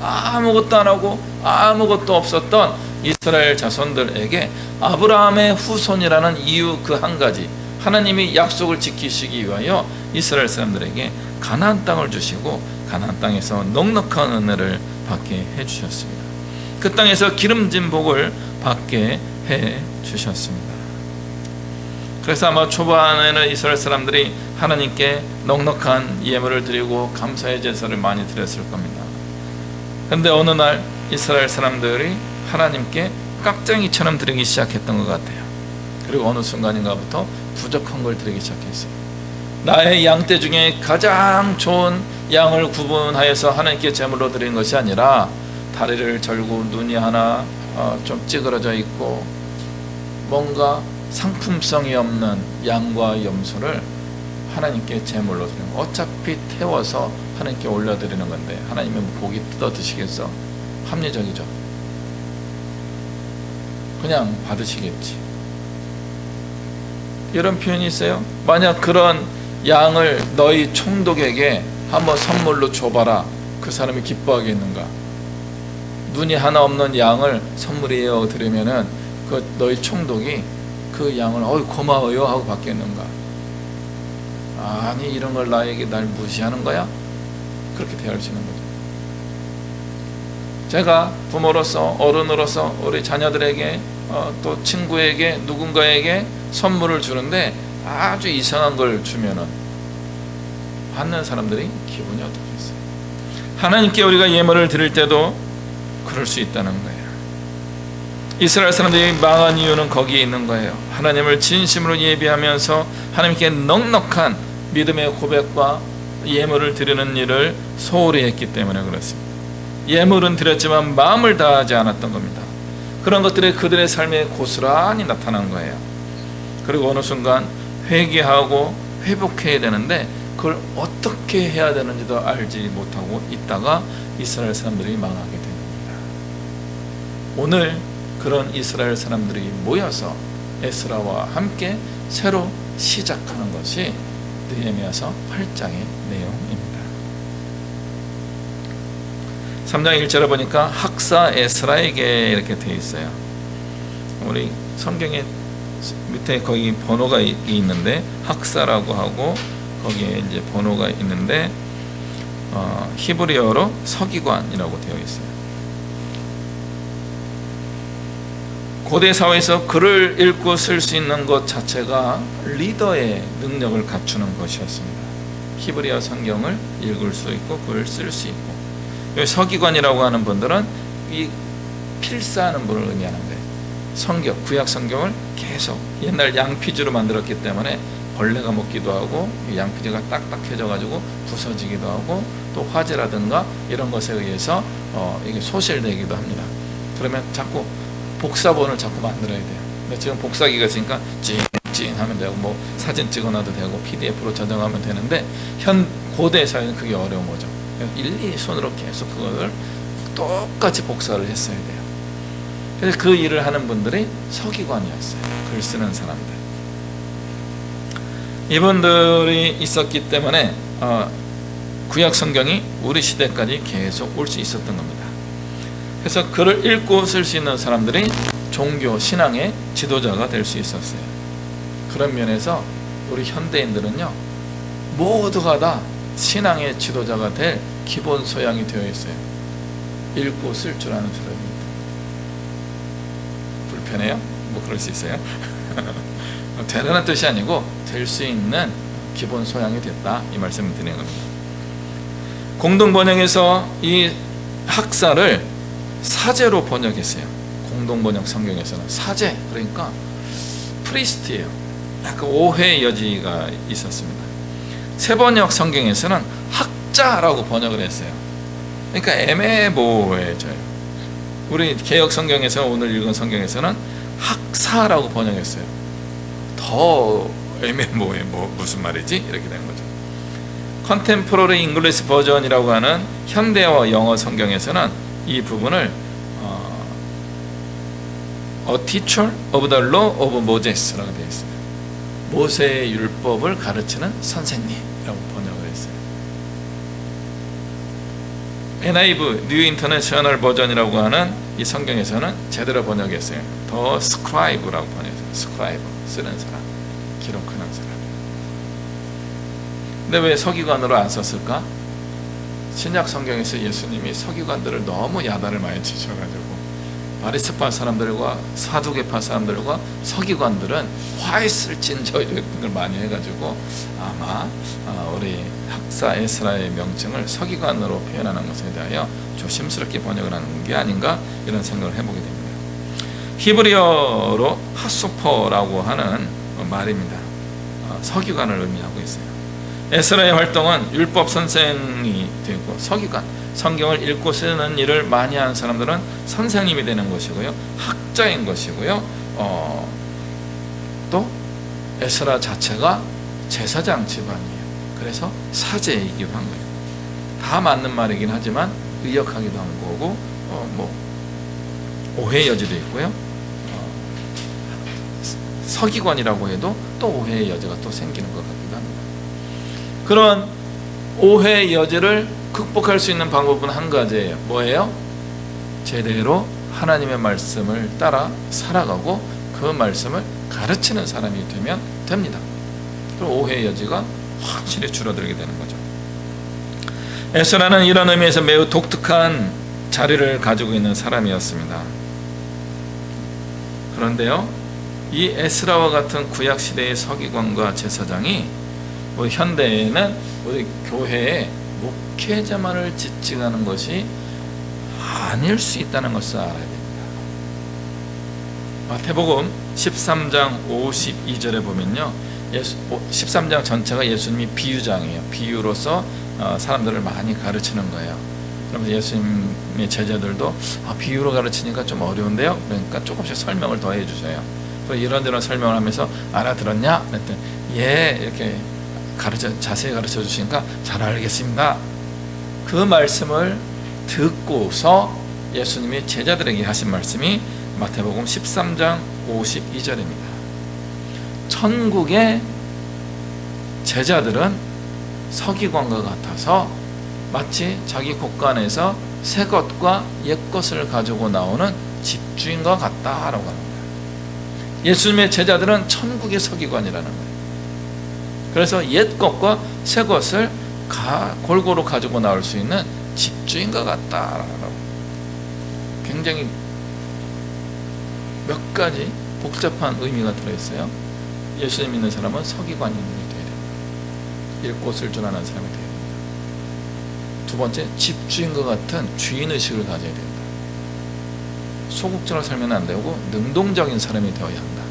아무것도 안 하고 아무것도 없었던 이스라엘 자손들에게 아브라함의 후손이라는 이유 그 한 가지, 하나님이 약속을 지키시기 위하여 이스라엘 사람들에게 가나안 땅을 주시고 가나안 땅에서 넉넉한 은혜를 받게 해주셨습니다. 그 땅에서 기름진 복을 받게 해주셨습니다. 그래서 아마 초반에는 이스라엘 사람들이 하나님께 넉넉한 예물을 드리고 감사의 제사를 많이 드렸을 겁니다. 그런데 어느 날 이스라엘 사람들이 하나님께 깍쟁이처럼 드리기 시작했던 것 같아요. 그리고 어느 순간인가부터 부족한 걸 드리기 시작했어요. 나의 양떼 중에 가장 좋은 양을 구분하여서 하나님께 제물로 드리는 것이 아니라 다리를 절고 눈이 하나 좀 찌그러져 있고 뭔가 상품성이 없는 양과 염소를 하나님께 제물로 드리는 거. 어차피 태워서 하나님께 올려드리는 건데 하나님은 고기 뜯어 드시겠어? 합리적이죠. 그냥 받으시겠지. 이런 표현이 있어요. 만약 그런 양을 너희 총독에게 한번 선물로 줘봐라. 그 사람이 기뻐하겠는가? 눈이 하나 없는 양을 선물이에요 드리면은 그 너희 총독이 그 양을 고마워요 하고 받겠는가? 아니 이런 걸 나에게 날 무시하는 거야? 그렇게 대할 수 있는 거죠. 제가 부모로서 어른으로서 우리 자녀들에게 또 친구에게 누군가에게 선물을 주는데 아주 이상한 걸 주면은 받는 사람들이 기분이 어떻겠어요? 하나님께 우리가 예물을 드릴 때도 그럴 수 있다는 거예요. 이스라엘 사람들이 망한 이유는 거기에 있는 거예요. 하나님을 진심으로 예비하면서 하나님께 넉넉한 믿음의 고백과 예물을 드리는 일을 소홀히 했기 때문에 그렇습니다. 예물은 드렸지만 마음을 다하지 않았던 겁니다. 그런 것들이 그들의 삶에 고스란히 나타난 거예요. 그리고 어느 순간 회개하고 회복해야 되는데 그걸 어떻게 해야 되는지도 알지 못하고 있다가 이스라엘 사람들이 망하게 된 겁니다. 오늘 그런 이스라엘 사람들이 모여서 에스라와 함께 새로 시작하는 것이 느헤미야서 8장의 내용입니다. 3장 1절에 보니까 학사 에스라에게 이렇게 되어 있어요. 우리 성경에 밑에 거기 번호가 있는데 학사라고 하고 거기에 이제 번호가 있는데 히브리어로 서기관이라고 되어 있어요. 고대 사회에서 글을 읽고 쓸 수 있는 것 자체가 리더의 능력을 갖추는 것이었습니다. 히브리어 성경을 읽을 수 있고 글을 쓸 수 있고, 여기 서기관이라고 하는 분들은 이 필사하는 분을 의미하는데, 성경, 구약 성경을 계속 옛날 양피지로 만들었기 때문에 벌레가 먹기도 하고 양피지가 딱딱해져 가지고 부서지기도 하고 또 화재라든가 이런 것에 의해서 이게 소실되기도 합니다. 그러면 자꾸 복사본을 자꾸 만들어야 돼요. 근데 지금 복사기가 있으니까 찡찡 하면 되고 뭐 사진 찍어놔도 되고 PDF로 저장하면 되는데 고대 사회는 그게 어려운 거죠. 일일이 손으로 계속 그걸 똑같이 복사를 했어야 돼요. 그래서 그 일을 하는 분들이 서기관이었어요. 글 쓰는 사람들. 이분들이 있었기 때문에 구약 성경이 우리 시대까지 계속 올 수 있었던 겁니다. 그래서 글을 읽고 쓸 수 있는 사람들이 종교, 신앙의 지도자가 될 수 있었어요. 그런 면에서 우리 현대인들은요, 모두가 다 신앙의 지도자가 될 기본 소양이 되어 있어요. 읽고 쓸 줄 아는 사람입니다. 불편해요? 뭐 그럴 수 있어요. 되라는 뜻이 아니고 될 수 있는 기본 소양이 됐다, 이 말씀을 드리는 겁니다. 공동번역에서 이 학사를 사제로 번역했어요. 공동번역 성경에서는 사제, 그러니까 프리스트예요. 약간 오해의 여지가 있었습니다. 새번역 성경에서는 학자라고 번역을 했어요. 그러니까 애매모호해져요. 우리 개역 성경에서, 오늘 읽은 성경에서는 학사라고 번역했어요. 더 애매모호해. 무슨 말이지? 이렇게 된 거죠. 컨템포러리 잉글리시 버전이라고 하는 현대어 영어 성경에서는 이 부분을 A teacher of the law of Moses라고 되어 있어요. 모세의 율법을 가르치는 선생님이라고 번역을 했어요. NIV New International 버전이라고 하는 이 성경에서는 제대로 번역했어요. The scribe라고 번역했어요. scribe, 쓰는 사람, 기록하는 사람. 근데 왜 서기관으로 안 썼을까? 신약 성경에서 예수님이 서기관들을 너무 야단을 많이 치셔가지고 바리새파 사람들과 사두개파 사람들과 서기관들은 화했을 찐저 이런 걸 많이 해가지고 아마 우리 학사 에스라의 명칭을 서기관으로 표현하는 것에 대하여 조심스럽게 번역을 하는 게 아닌가, 이런 생각을 해보게 됩니다. 히브리어로 하소퍼라고 하는 말입니다. 서기관을 의미하고 있어요. 에스라의 활동은 율법 선생이 되고 서기관, 성경을 읽고 쓰는 일을 많이 하는 사람들은 선생님이 되는 것이고요, 학자인 것이고요, 또 에스라 자체가 제사장 집안이에요. 그래서 사제이기도 한 거예요. 다 맞는 말이긴 하지만 의역하기도 한 거고, 오해의 여지도 있고요, 서기관이라고 해도 또 오해의 여지가 또 생기는 것 같기도 합니다. 그런 오해의 여지를 극복할 수 있는 방법은 한 가지예요. 뭐예요? 제대로 하나님의 말씀을 따라 살아가고 그 말씀을 가르치는 사람이 되면 됩니다. 그럼 오해의 여지가 확실히 줄어들게 되는 거죠. 에스라는 이런 의미에서 매우 독특한 자리를 가지고 있는 사람이었습니다. 그런데요, 이 에스라와 같은 구약 시대의 서기관과 제사장이 우리 현대에는 우리 교회에 목회자만을 지칭하는 것이 아닐 수 있다는 것을 알아야 됩니다. 마태복음 13장 52절에 보면요, 13장 전체가 예수님이 비유장이에요. 비유로서 사람들을 많이 가르치는 거예요. 그러면서 예수님의 제자들도 비유로 가르치니까 좀 어려운데요? 그러니까 조금씩 설명을 더 해주셔요. 이런저런 설명을 하면서 알아들었냐? 그랬더니 예, 이렇게 자세히 가르쳐 주시니까 잘 알겠습니다. 그 말씀을 듣고서 예수님이 제자들에게 하신 말씀이 마태복음 13장 52절입니다. 천국의 제자들은 서기관과 같아서 마치 자기 곳간에서 새 것과 옛 것을 가지고 나오는 집주인과 같다라고 하는 거예요. 예수님의 제자들은 천국의 서기관이라는 거예요. 그래서 옛 것과 새 것을 골고루 가지고 나올 수 있는 집주인과 같다라고. 굉장히 몇 가지 복잡한 의미가 들어있어요. 예수님 믿는 사람은 서기관이 되어야 됩니다. 일꽃을 준하는 사람이 되어야 됩니다. 두 번째, 집주인과 같은 주인의식을 가져야 된다. 소극적으로 살면 안 되고 능동적인 사람이 되어야 한다.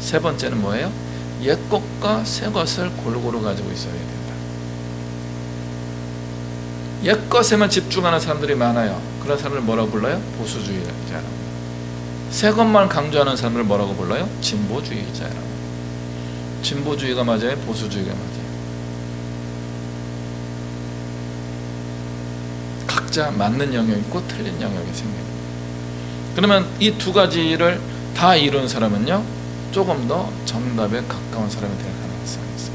세 번째는 뭐예요? 옛 것과 새 것을 골고루 가지고 있어야 된다. 옛 것에만 집중하는 사람들이 많아요. 그런 사람을 뭐라고 불러요? 보수주의자라고. 새 것만 강조하는 사람을 뭐라고 불러요? 진보주의자라고. 진보주의가 맞아요? 보수주의가 맞아요? 각자 맞는 영역이 있고 틀린 영역이 생깁니다. 그러면 이 두 가지를 다 이룬 사람은요, 조금 더 정답에 가까운 사람이 될 가능성이 있어요.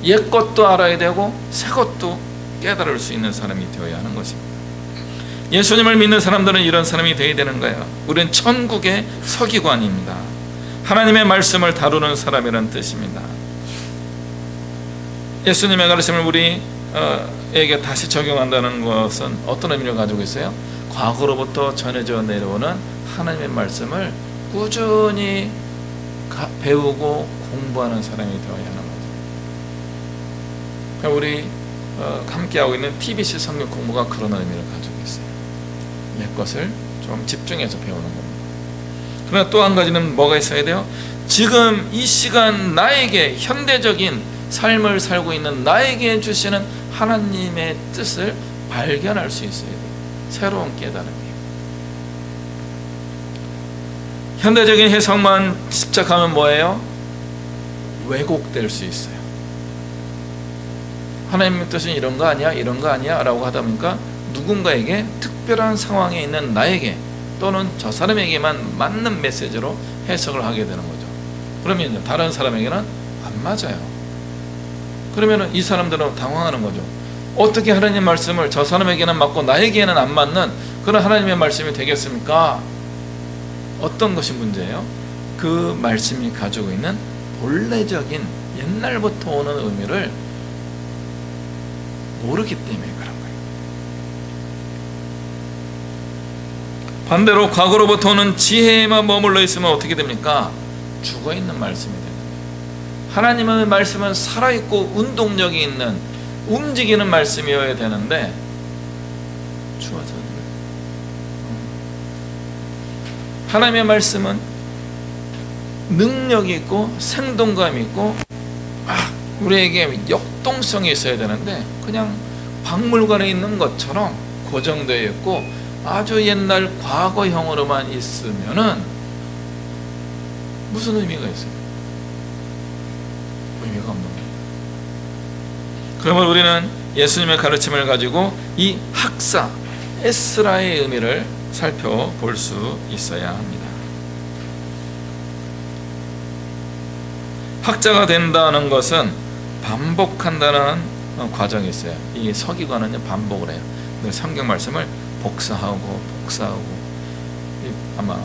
옛 것도 알아야 되고 새 것도 깨달을 수 있는 사람이 되어야 하는 것입니다. 예수님을 믿는 사람들은 이런 사람이 되어야 되는 거예요. 우리는 천국의 서기관입니다. 하나님의 말씀을 다루는 사람이라는 뜻입니다. 예수님의 가르침을 우리에게 다시 적용한다는 것은 어떤 의미를 가지고 있어요? 과거로부터 전해져 내려오는 하나님의 말씀을 꾸준히 배우고 공부하는 사람이 되어야 하는 거죠. 우리 함께하고 있는 TBC 성경 공부가 그런 의미를 가지고 있어요. 옛 것을 좀 집중해서 배우는 겁니다. 그러나 또 한 가지는 뭐가 있어야 돼요? 지금 이 시간 나에게 현대적인 삶을 살고 있는 나에게 주시는 하나님의 뜻을 발견할 수 있어야 돼요. 새로운 깨달음이에요. 현대적인 해석만 집착하면 뭐예요? 왜곡될 수 있어요. 하나님의 뜻은 이런 거 아니야? 이런 거 아니야? 라고 하다 보니까 누군가에게 특별한 상황에 있는 나에게 또는 저 사람에게만 맞는 메시지로 해석을 하게 되는 거죠. 그러면 다른 사람에게는 안 맞아요. 그러면 이 사람들은 당황하는 거죠. 어떻게 하나님의 말씀을 저 사람에게는 맞고 나에게는 안 맞는 그런 하나님의 말씀이 되겠습니까? 어떤 것이 문제예요? 그 말씀이 가지고 있는 본래적인 옛날부터 오는 의미를 모르기 때문에 그런 거예요. 반대로 과거로부터 오는 지혜에만 머물러 있으면 어떻게 됩니까? 죽어있는 말씀이 되는 거예요. 하나님의 말씀은 살아있고 운동력이 있는 움직이는 말씀이어야 되는데 죽어져 있는 거예요. 하나님의 말씀은 능력이 있고 생동감이 있고 우리에게 역동성이 있어야 되는데 그냥 박물관에 있는 것처럼 고정되어 있고 아주 옛날 과거형으로만 있으면은 무슨 의미가 있어요? 의미가 없는 거예요. 그러면 우리는 예수님의 가르침을 가지고 이 학사 에스라의 의미를 살펴볼 수 있어야 합니다. 학자가 된다는 것은 반복한다는 과정이 있어요. 이 서기관은 반복을 해요. 성경 말씀을 복사하고 아마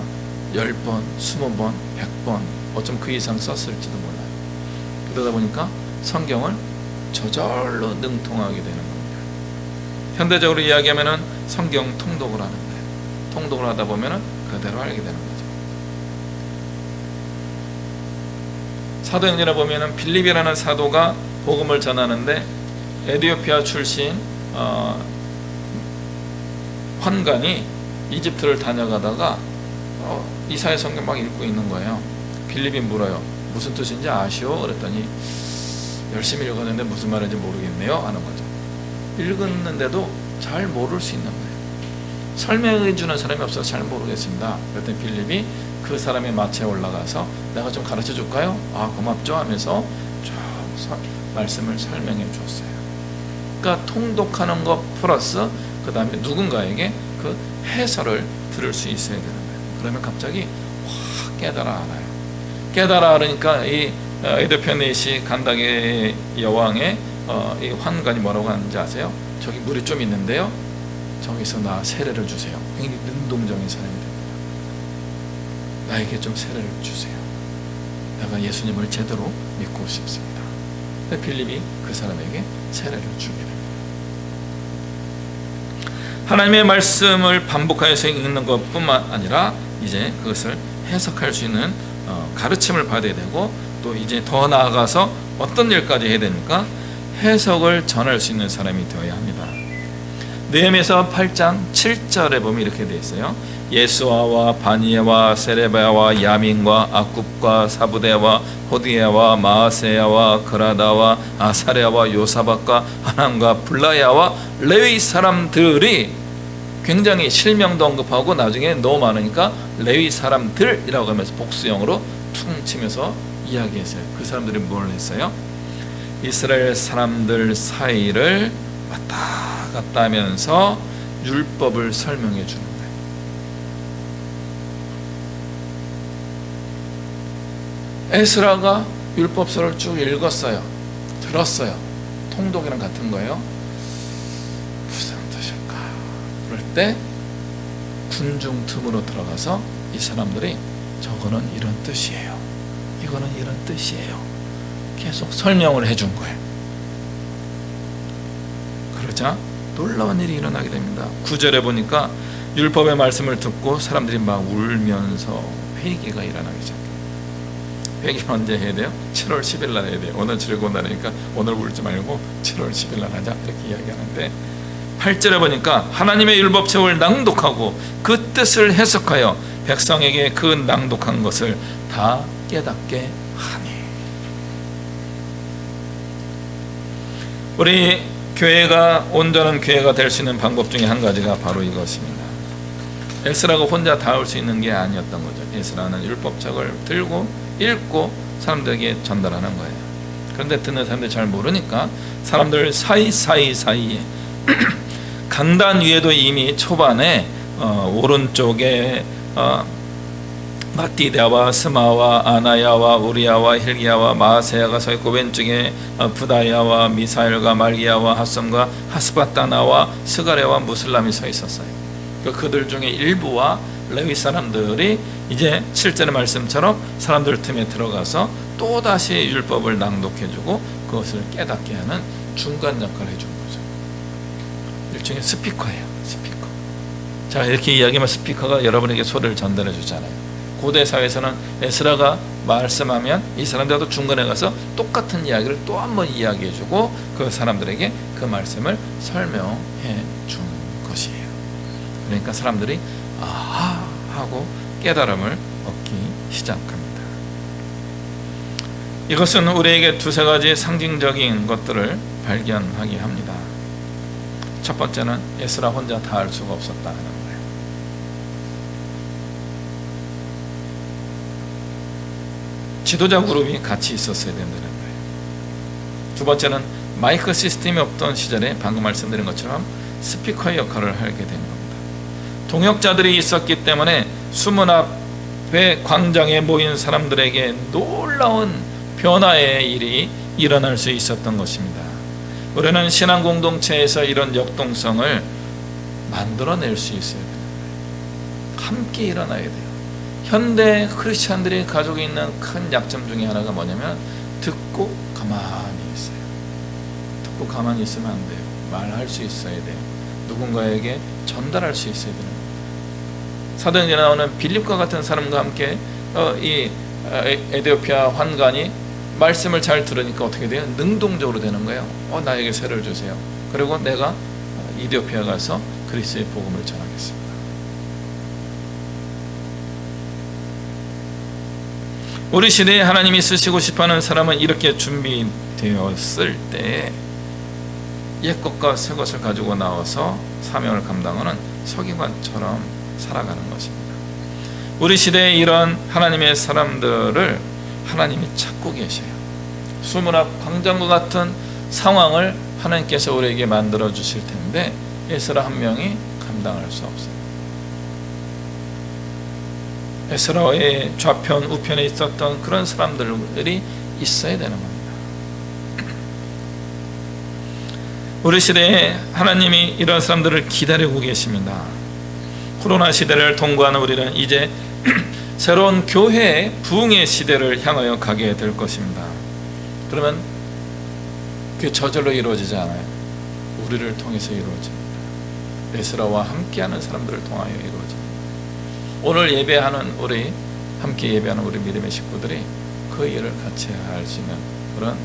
10번, 20번, 100번 어쩜 그 이상 썼을지도 몰라요. 그러다 보니까 성경을 저절로 능통하게 되는 겁니다. 현대적으로 이야기하면 성경 통독을 하는 거예요. 통독을 하다 보면 그대로 알게 되는 거죠. 사도행전에 보면 빌립이라는 사도가 복음을 전하는데 에티오피아 출신 환관이 이집트를 다녀가다가 이사야 성경 막 읽고 있는 거예요. 빌립이 물어요. 무슨 뜻인지 아시오? 그랬더니 열심히 읽었는데 무슨 말인지 모르겠네요 하는 거죠. 읽었는데도 잘 모를 수 있는 거예요. 설명해 주는 사람이 없어서 잘 모르겠습니다. 그랬더니 빌립이 그 사람의 마차에 올라가서 내가 좀 가르쳐 줄까요? 고맙죠 하면서 쭉 말씀을 설명해 줬어요. 그러니까 통독하는 것 플러스 그 다음에 누군가에게 그 해설을 들을 수 있어야 되는 거예요. 그러면 갑자기 확 깨달아 알아요. 깨달아 알으니까 이 에디오피아 내시 간다게 여왕의 이 환관이 뭐라고 하는지 아세요? 저기 물이 좀 있는데요. 저기서 나 세례를 주세요. 굉장히 능동적인 사람이 됩니다. 나에게 좀 세례를 주세요. 내가 예수님을 제대로 믿고 싶습니다. 빌립이 그 사람에게 세례를 주게 됩니다. 하나님의 말씀을 반복하여서 읽는 것뿐만 아니라 이제 그것을 해석할 수 있는 가르침을 받아야 되고, 또 이제 더 나아가서 어떤 일까지 해야 됩니까? 해석을 전할 수 있는 사람이 되어야 합니다. 느헤미야서 8장 7절에 보면 이렇게 되어 있어요. 예수아와 바니에와 세레바와 야민과 악굽과 사부대와 호디야와 마아세야와 그라다와 아사랴와 요사박과 하남과 블라야와 레위 사람들이 굉장히 실명도 언급하고 나중에 너무 많으니까 레위 사람들이라고 하면서 복수형으로 퉁 치면서 이야기했어요. 그 사람들이 뭘 했어요? 이스라엘 사람들 사이를 왔다 갔다 하면서 율법을 설명해 주는 거예요. 에스라가 율법서를 쭉 읽었어요. 들었어요. 통독이랑 같은 거예요. 무슨 뜻일까? 그럴 때 군중 틈으로 들어가서 이 사람들이 저거는 이런 뜻이에요. 이거는 이런 뜻이에요. 계속 설명을 해준 거예요. 그러자 놀라운 일이 일어나게 됩니다. 9절에 보니까 율법의 말씀을 듣고 사람들이 막 울면서 회개가 일어나기 시작해요. 회개는 언제 해야 돼요? 7월 10일 날 해야 돼요. 오늘 즐거운 날이니까 오늘 울지 말고 7월 10일 날 하자, 이렇게 이야기하는데, 8절에 보니까 하나님의 율법책을 낭독하고 그 뜻을 해석하여 백성에게 그 낭독한 것을 다 깨닫게 하니. 우리 교회가 온전한 교회가 될 수 있는 방법 중에 한 가지가 바로 이것입니다. 에스라가 혼자 다 할 수 있는 게 아니었던 거죠. 에스라는 율법책을 들고 읽고 사람들에게 전달하는 거예요. 그런데 듣는 사람들이 잘 모르니까 사람들 사이에 강단 위에도 이미 초반에 오른쪽에 마띠다와 스마와 아나야와 우리야와 힐기야와 마아세야가 서 있고, 왼쪽에 부다야와 미사엘과 말기야와 핫섬과 하스바타나와 스가랴와 무슬람이 서 있었어요. 그들 중에 일부와 레위 사람들이 이제 실제의 말씀처럼 사람들 틈에 들어가서 또다시 율법을 낭독해주고 그것을 깨닫게 하는 중간 역할을 해준 거죠. 일종의 스피커예요. 스피커. 자, 이렇게 이야기하면 스피커가 여러분에게 소리를 전달해 주잖아요. 고대 사회에서는 에스라가 말씀하면 이 사람들도 중간에 가서 똑같은 이야기를 또 한 번 이야기해주고 그 사람들에게 그 말씀을 설명해 준 것이에요. 그러니까 사람들이 아하 하고 깨달음을 얻기 시작합니다. 이것은 우리에게 두세 가지 상징적인 것들을 발견하게 합니다. 첫 번째는 에스라 혼자 다 할 수가 없었다 하는 거예요. 지도자 그룹이 같이 있었어야 된다는 거예요. 두 번째는 마이크 시스템이 없던 시절에 방금 말씀드린 것처럼 스피커의 역할을 하게 된 겁니다. 동역자들이 있었기 때문에 수문 앞에 광장에 모인 사람들에게 놀라운 변화의 일이 일어날 수 있었던 것입니다. 우리는 신앙 공동체에서 이런 역동성을 만들어낼 수 있어야 돼요. 함께 일어나야 돼요. 현대 크리스찬들이 가지고 있는 큰 약점 중에 하나가 뭐냐면 듣고 가만히 있어요. 듣고 가만히 있으면 안 돼요. 말할 수 있어야 돼요. 누군가에게 전달할 수 있어야 되는 겁니다. 사도행전에 나오는 빌립과 같은 사람과 함께 이 에티오피아 환관이 말씀을 잘 들으니까 어떻게 돼요? 능동적으로 되는 거예요. 나에게 세례를 주세요. 그리고 내가 이디오피아 가서 그리스도의 복음을 전하겠습니다. 우리 시대에 하나님이 쓰시고 싶어하는 사람은 이렇게 준비되었을 때 옛것과 새것을 가지고 나와서 사명을 감당하는 서기관처럼 살아가는 것입니다. 우리 시대에 이런 하나님의 사람들을 하나님이 찾고 계셔요. 수문 앞 광장과 같은 상황을 하나님께서 우리에게 만들어 주실 텐데 에스라 한 명이 감당할 수 없어요. 에스라의 좌편 우편에 있었던 그런 사람들이 있어야 되는 겁니다. 우리 시대에 하나님이 이런 사람들을 기다리고 계십니다. 코로나 시대를 통과하는 우리는 이제 새로운 교회의 부흥의 시대를 향하여 가게 될 것입니다. 그러면 그게 저절로 이루어지지 않아요. 우리를 통해서 이루어집니다. 에스라와 함께하는 사람들을 통하여 이루어집니다. 오늘 예배하는 우리 함께 예배하는 우리 믿음의 식구들이 그 일을 같이 할 수 있는 그런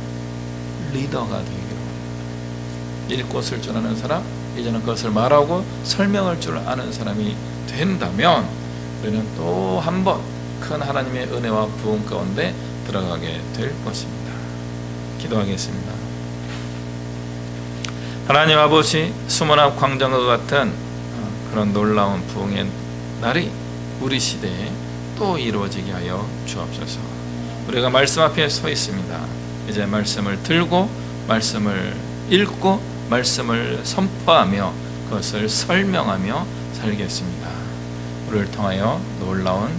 리더가 되기를 원합니다. 읽고 쓸 줄 아는 사람, 이제는 그것을 말하고 설명할 줄 아는 사람이 된다면 우리는 또 한 번 큰 하나님의 은혜와 부흥 가운데 들어가게 될 것입니다. 기도하겠습니다. 하나님 아버지, 수문 앞 광장과 같은 그런 놀라운 부흥의 날이 우리 시대에 또 이루어지게 하여 주옵소서. 우리가 말씀 앞에 서 있습니다. 이제 말씀을 들고 말씀을 읽고 말씀을 선포하며 그것을 설명하며 살겠습니다. 우리를 통하여 놀라운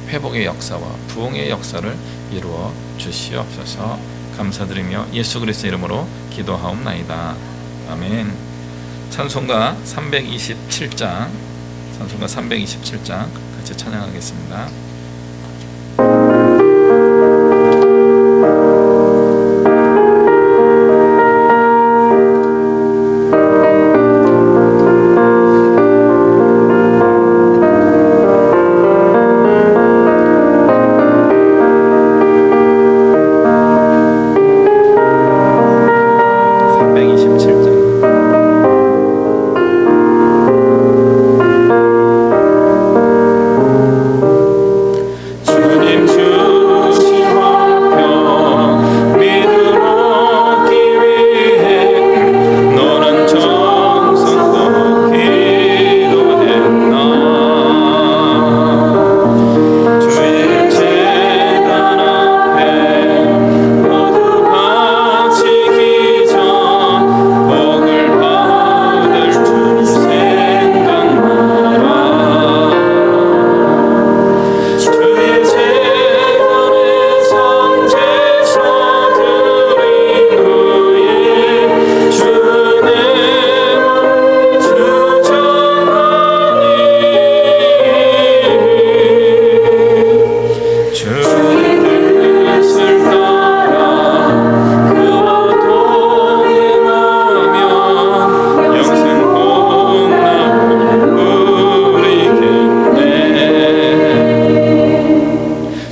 회복의 역사와 부흥의 역사를 이루어 주시옵소서. 감사드리며 예수 그리스도의 이름으로 기도하옵나이다. 아멘. 찬송가 327장 같이 찬양하겠습니다.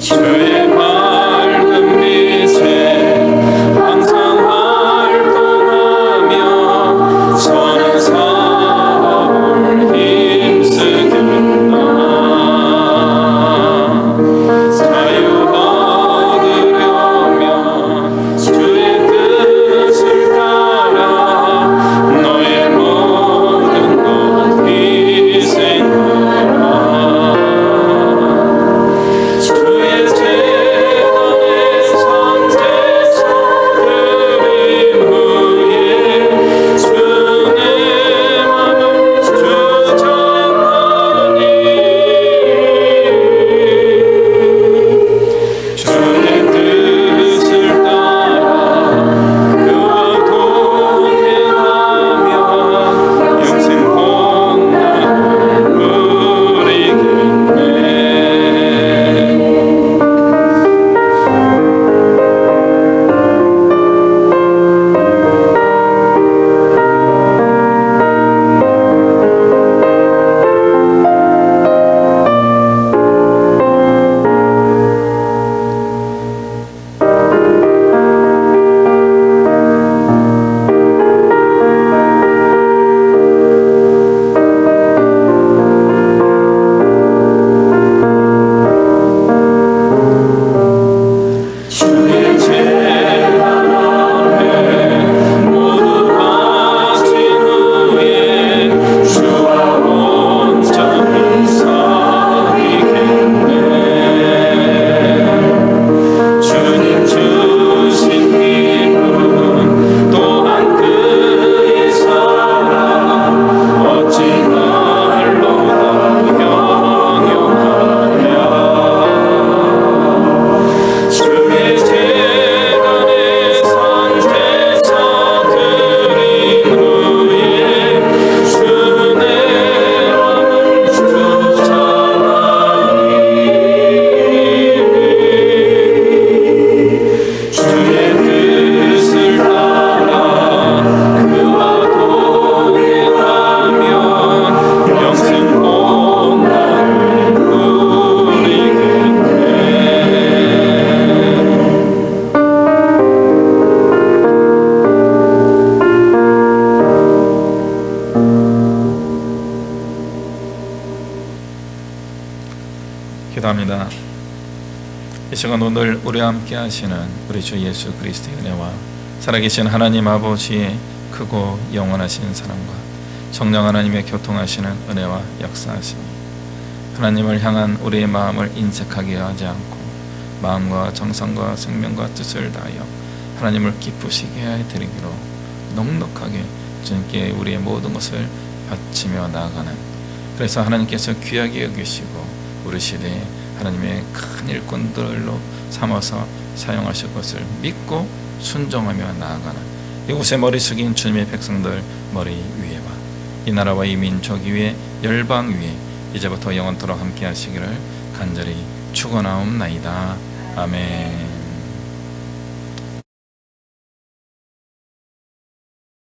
주의 시간 오늘 우리와 함께 하시는 우리 주 예수 그리스도의 은혜와 살아계신 하나님 아버지의 크고 영원하신 사랑과 성령 하나님의 교통하시는 은혜와 역사하심이 하나님을 향한 우리의 마음을 인색하게 하지 않고 마음과 정성과 생명과 뜻을 다하여 하나님을 기쁘시게 해 드리기로 넉넉하게 주님께 우리의 모든 것을 바치며 나아가는, 그래서 하나님께서 귀하게 여기시고 우리 시대에 하나님의 큰 일꾼들로 삼아서 사용하실 것을 믿고 순종하며 나아가는 이곳에 머리 숙인 주님의 백성들 머리 위에와 이 나라와 이 민족 위에 열방 위에 이제부터 영원토록 함께 하시기를 간절히 축원하옵나이다. 아멘.